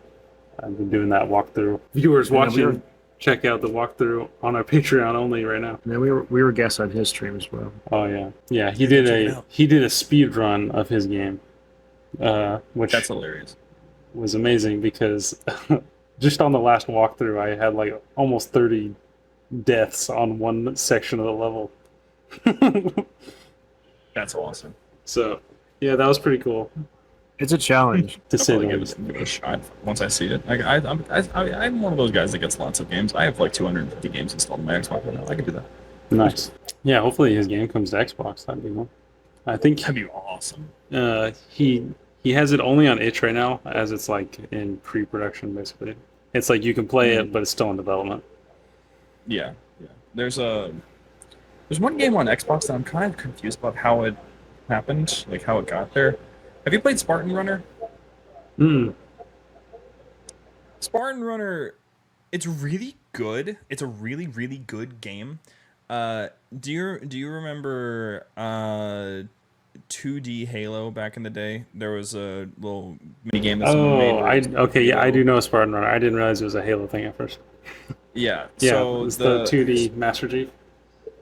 Speaker 6: I've been doing that walkthrough. Viewers watching, check out the walkthrough on our Patreon only right now.
Speaker 5: And then we were guests on his stream as well.
Speaker 6: Oh yeah. He did a speed run of his game, which
Speaker 4: That's hilarious.
Speaker 6: was amazing because just on the last walkthrough, I had like almost 30 deaths on one section of the level.
Speaker 4: That's awesome.
Speaker 6: So yeah, that was pretty cool.
Speaker 5: It's a challenge.
Speaker 6: To say the
Speaker 4: Give
Speaker 6: least.
Speaker 4: it a shot once I see it. I'm one of those guys that gets lots of games. I have like 250 games installed on my Xbox right now. I could do that.
Speaker 6: Nice. Yeah, hopefully his game comes to Xbox. That'd be cool. I think
Speaker 4: That'd be awesome.
Speaker 6: he has it only on itch right now, as it's like in pre-production basically. It's like you can play it, but it's still in development.
Speaker 4: Yeah. There's one game on Xbox that I'm kind of confused about how it happened, like how it got there. Have you played Spartan Runner? Spartan Runner, it's really good. It's a really, really good game. Do you remember 2D Halo back in the day? There was a little mini game that's made.
Speaker 6: I do know Spartan Runner. I didn't realize it was a Halo thing at first.
Speaker 4: Yeah.
Speaker 6: Yeah,
Speaker 4: So
Speaker 6: it's the 2D Master Chief.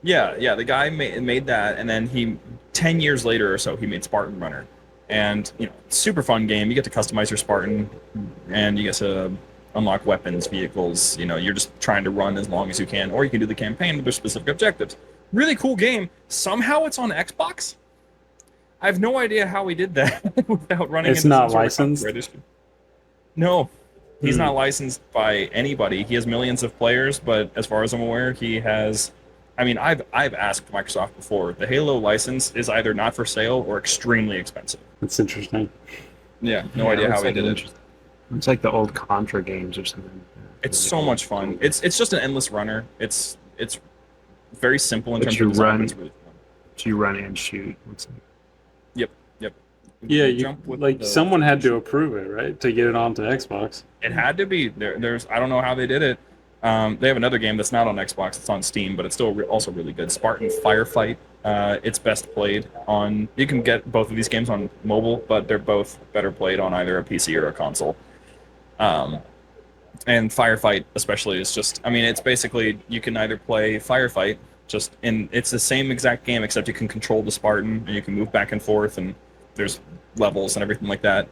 Speaker 4: Yeah. The guy made that, and then 10 years later or so, he made Spartan Runner. And, super fun game. You get to customize your Spartan, and you get to unlock weapons, vehicles. You're just trying to run as long as you can, or you can do the campaign with their specific objectives. Really cool game. Somehow it's on Xbox. I have no idea how he did that without running
Speaker 6: It's
Speaker 4: into
Speaker 6: not
Speaker 4: some sort of
Speaker 6: licensed?
Speaker 4: copyright issue. No, he's not licensed by anybody. He has millions of players, but as far as I'm aware, he has... I've asked Microsoft before. The Halo license is either not for sale or extremely expensive.
Speaker 6: That's interesting.
Speaker 4: Yeah, no idea how he did it.
Speaker 5: It's like the old Contra games or something.
Speaker 4: It's so much fun. It's just an endless runner. It's very simple in
Speaker 5: But
Speaker 4: terms
Speaker 5: you
Speaker 4: of design.
Speaker 5: run-
Speaker 4: It's really fun.
Speaker 5: So you run and shoot.
Speaker 4: Yep.
Speaker 6: Yeah,
Speaker 4: Jump with
Speaker 6: someone had to approve it, right, to get it onto Xbox.
Speaker 4: It had to be. There's I don't know how they did it. They have another game that's not on Xbox. It's on Steam, but it's still also really good. Spartan Firefight. It's best played on... You can get both of these games on mobile, but they're both better played on either a PC or a console. And Firefight especially is just... it's basically... You can either play Firefight, it's the same exact game, except you can control the Spartan, and you can move back and forth, and there's levels and everything like that.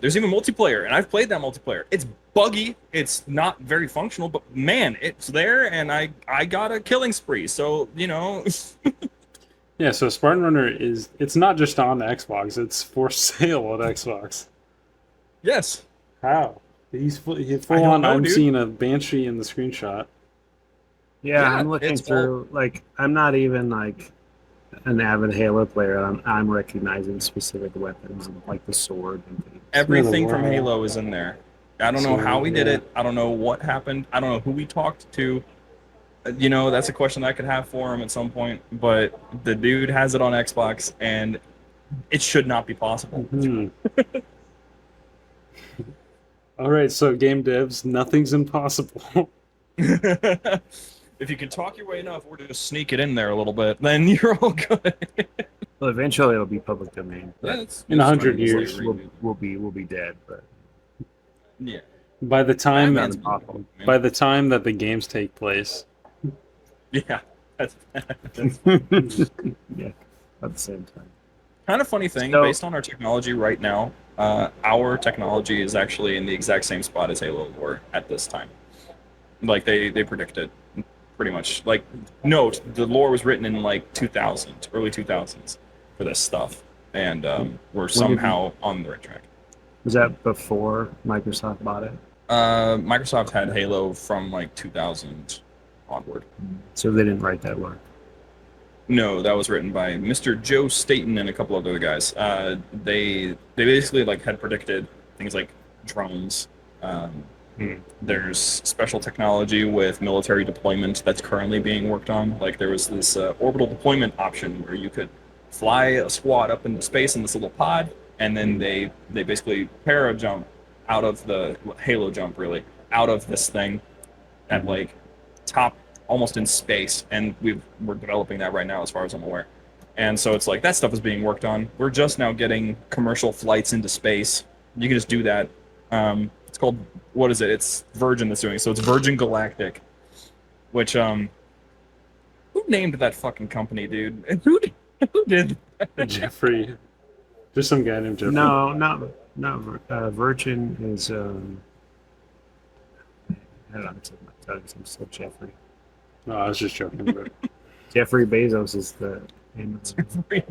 Speaker 4: There's even multiplayer, and I've played that multiplayer. It's buggy, it's not very functional, but man, it's there, and I got a killing spree, so,
Speaker 6: Yeah, so Spartan Runner it's not just on the Xbox, it's for sale on Xbox.
Speaker 4: Yes.
Speaker 6: How? He's full
Speaker 4: don't
Speaker 6: on.
Speaker 4: know,
Speaker 6: I'm
Speaker 4: dude.
Speaker 6: seeing a Banshee in the screenshot.
Speaker 5: Yeah,
Speaker 4: Yeah,
Speaker 5: I'm looking
Speaker 4: it's
Speaker 5: through. I'm not even like an avid Halo player. I'm recognizing specific weapons, like the sword and things.
Speaker 4: Everything
Speaker 6: Wow.
Speaker 4: from Halo is in there. I don't know how he did it. I don't know what happened. I don't know who he talked to. That's a question I could have for him at some point. But the dude has it on Xbox, and it should not be possible.
Speaker 6: All right, so game devs, nothing's impossible.
Speaker 4: If you can talk your way enough, or just sneak it in there a little bit, then you're all good.
Speaker 5: Well, eventually it'll be public domain.
Speaker 4: Yeah,
Speaker 6: In 100 years,
Speaker 5: We'll be dead, but
Speaker 4: yeah.
Speaker 6: By the time
Speaker 4: Batman's
Speaker 5: awful.
Speaker 6: by the time that the games take place,
Speaker 4: Yeah. That's
Speaker 5: yeah, at the same time.
Speaker 4: kind of funny thing.
Speaker 5: So-
Speaker 4: Based on our technology right now, our technology is actually in the exact same spot as Halo were at this time. Like they predicted, pretty much. Like, note the lore was written in like 2000, early 2000s for this stuff, and we're somehow on the right track.
Speaker 5: Was that before Microsoft bought it?
Speaker 4: Microsoft had Halo from like 2000 onward.
Speaker 5: So they didn't write that one.
Speaker 4: No, that was written by Mr. Joe Staten and a couple other guys. They basically like had predicted things like drones. There's special technology with military deployment that's currently being worked on. Like there was this orbital deployment option where you could fly a squad up into space in this little pod, and then they basically para jump out of the Halo jump really out of this thing at like top almost in space, and we're developing that right now as far as I'm aware. And so it's like that stuff is being worked on. We're just now getting commercial flights into space. You can just do that. It's called, what is it? It's Virgin that's doing it. So it's Virgin Galactic, which who named that fucking company, dude? And who did that?
Speaker 6: Jeffrey. Just some guy named Jeffrey.
Speaker 5: No, not Virgin is. I don't know. It's my tongue. I'm still Jeffrey.
Speaker 6: No, I was just joking. But
Speaker 5: Jeffrey Bezos is the name of the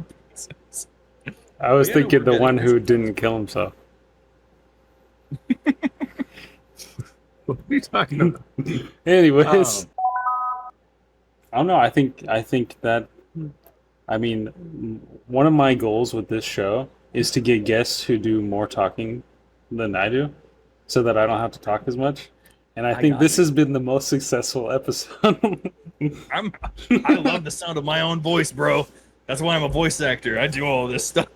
Speaker 6: I was
Speaker 4: Yeah,
Speaker 6: thinking
Speaker 4: we're
Speaker 6: the one
Speaker 4: getting
Speaker 6: who didn't kill himself.
Speaker 5: What are you talking about?
Speaker 6: Anyways, I don't know. I think that, I mean, one of my goals with this show is to get guests who do more talking than I do, so that I don't have to talk as much. And I think this has been the most successful episode.
Speaker 4: I love the sound of my own voice, bro. That's why I'm a voice actor. I do all this stuff.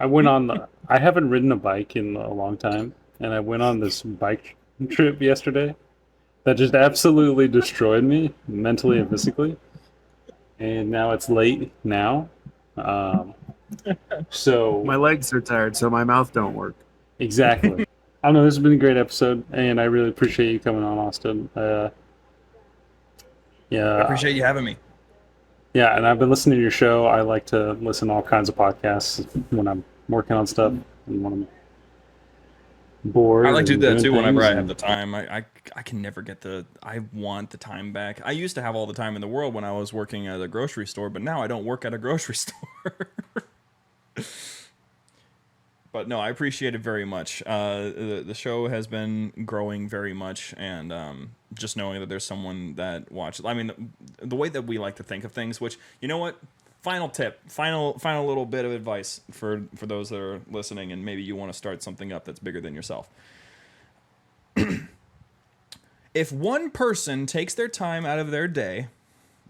Speaker 6: I haven't ridden a bike in a long time, and I went on this bike trip yesterday that just absolutely destroyed me mentally and physically. And now it's late now. So
Speaker 5: My legs are tired, so my mouth don't work.
Speaker 6: exactly. I don't know, this has been a great episode, and I really appreciate you coming on, Austin.
Speaker 4: I appreciate you having me.
Speaker 6: Yeah, and I've been listening to your show. I like to listen to all kinds of podcasts when I'm working on stuff and when I'm bored.
Speaker 4: I like to do that
Speaker 6: and
Speaker 4: too
Speaker 6: doing
Speaker 4: whenever I
Speaker 6: things,
Speaker 4: have the time. I can never get I want the time back. I used to have all the time in the world when I was working at a grocery store, but now I don't work at a grocery store. But no, I appreciate it very much. The show has been growing very much, and just knowing that there's someone that watches. I mean, the way that we like to think of things, which, you know what? Final tip, final little bit of advice for those that are listening, and maybe you want to start something up that's bigger than yourself. If one person takes their time out of their day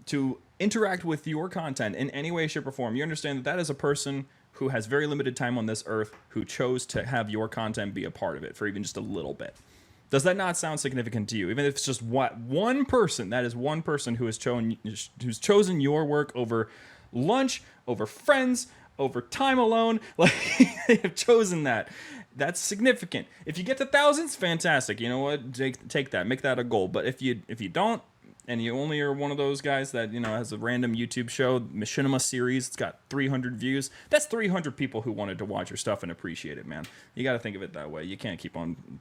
Speaker 4: to interact with your content in any way, shape, or form, you understand that that is a person who has very limited time on this earth who chose to have your content be a part of it for even just a little bit. Does that not sound significant to you? Even if it's just one person, that is one person who's chosen your work over lunch, over friends, over time alone. Like, they have chosen that. That's significant. If you get to thousands, fantastic. You know what? Take that. Make that a goal. But if you don't, and you only are one of those guys that, you know, has a random YouTube show, Machinima series, it's got 300 views. That's 300 people who wanted to watch your stuff and appreciate it, man. You got to think of it that way. You can't keep on.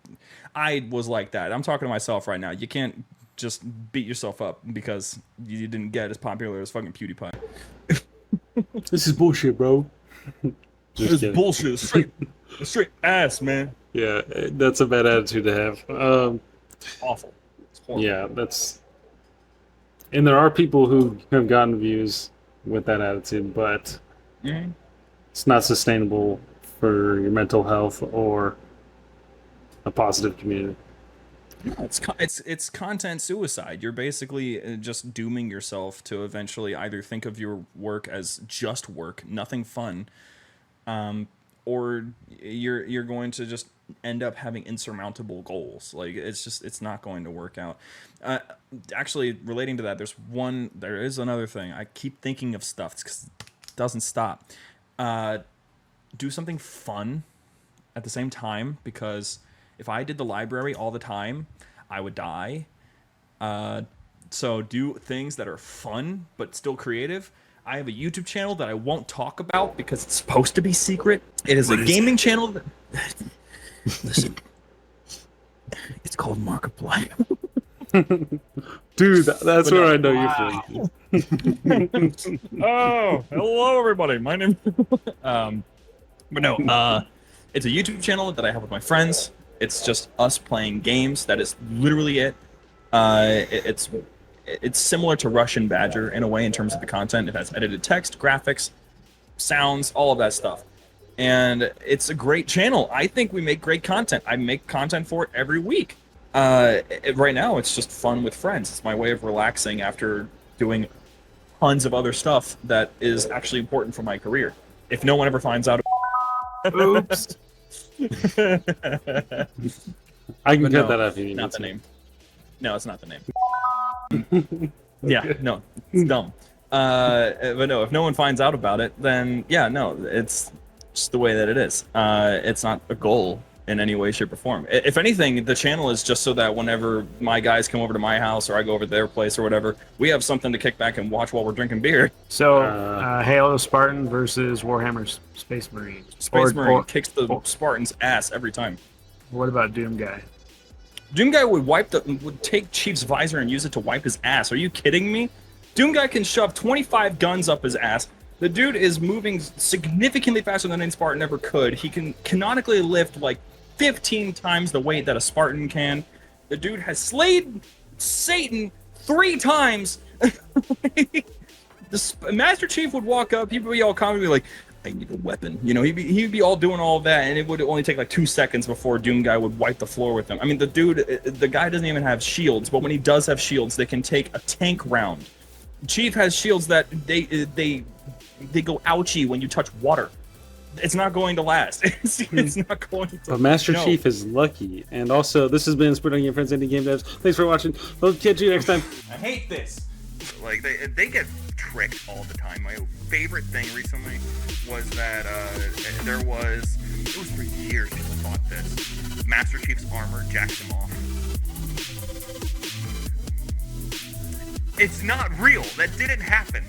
Speaker 4: I was like that. I'm talking to myself right now. You can't just beat yourself up because you didn't get as popular as fucking PewDiePie.
Speaker 6: This is bullshit, bro.
Speaker 4: This is bullshit. Straight ass, man.
Speaker 6: Yeah, that's a bad attitude to have.
Speaker 4: Awful. It's horrible.
Speaker 6: Yeah, that's. And there are people who have gotten views with that attitude, but it's not sustainable for your mental health or a positive community.
Speaker 4: It's content suicide. You're basically just dooming yourself to eventually either think of your work as just work, nothing fun, or you're going to just end up having insurmountable goals. Like, it's not going to work out. Actually, relating to that, there is another thing. I keep thinking of stuff because it doesn't stop. Do something fun at the same time, because if I did the library all the time, I would die. So do things that are fun but still creative. I have a YouTube channel that I won't talk about because it's supposed to be secret. It is a gaming channel that... Listen, it's called Markiplier.
Speaker 6: Dude, that's where I know you're from.
Speaker 4: Oh, hello everybody. My name. But no, it's a YouTube channel that I have with my friends. It's just us playing games. That is literally it. It's similar to Russian Badger in a way in terms of the content. It has edited text, graphics, sounds, all of that stuff. And it's a great channel. I think we make great content. I make content for it every week. Right now, it's just fun with friends. It's my way of relaxing after doing tons of other stuff that is actually important for my career. If no one ever finds out.
Speaker 5: Oops.
Speaker 6: I can
Speaker 4: But
Speaker 6: cut
Speaker 4: no,
Speaker 6: that out if you need
Speaker 4: not
Speaker 6: me
Speaker 4: the
Speaker 6: to.
Speaker 4: name. No, it's not the name. Yeah, no, it's dumb. But no, if no one finds out about it, then yeah, no, it's just the way that it is. It's not a goal in any way, shape, or form. If anything, the channel is just so that whenever my guys come over to my house or I go over to their place or whatever, we have something to kick back and watch while we're drinking beer.
Speaker 5: So, Halo Spartan versus Warhammer Space Marine.
Speaker 4: Space Marine kicks the Spartan's ass every time.
Speaker 5: What about Doom Guy?
Speaker 4: Doom Guy would take Chief's visor and use it to wipe his ass. Are you kidding me? Doom Guy can shove 25 guns up his ass. The dude is moving significantly faster than any Spartan ever could. He can canonically lift like 15 times the weight that a Spartan can. The dude has slayed Satan 3 times. The Master Chief would walk up, he'd be all calm and be like, I need a weapon. You know, he'd be all doing all of that, and it would only take like 2 seconds before Doom Guy would wipe the floor with him. I mean, the guy doesn't even have shields, but when he does have shields, they can take a tank round. Chief has shields that they go ouchie when you touch water. It's not going to last. It's not going to.
Speaker 6: But Master Chief is lucky. And also, this has been Spread on Your Friends Indie Game Devs. Thanks for watching. We'll catch you next time.
Speaker 4: I hate this.
Speaker 7: Like they get tricked all the time. My favorite thing recently was that it was for years people thought this. Master Chief's armor jacks him off. It's not real. That didn't happen.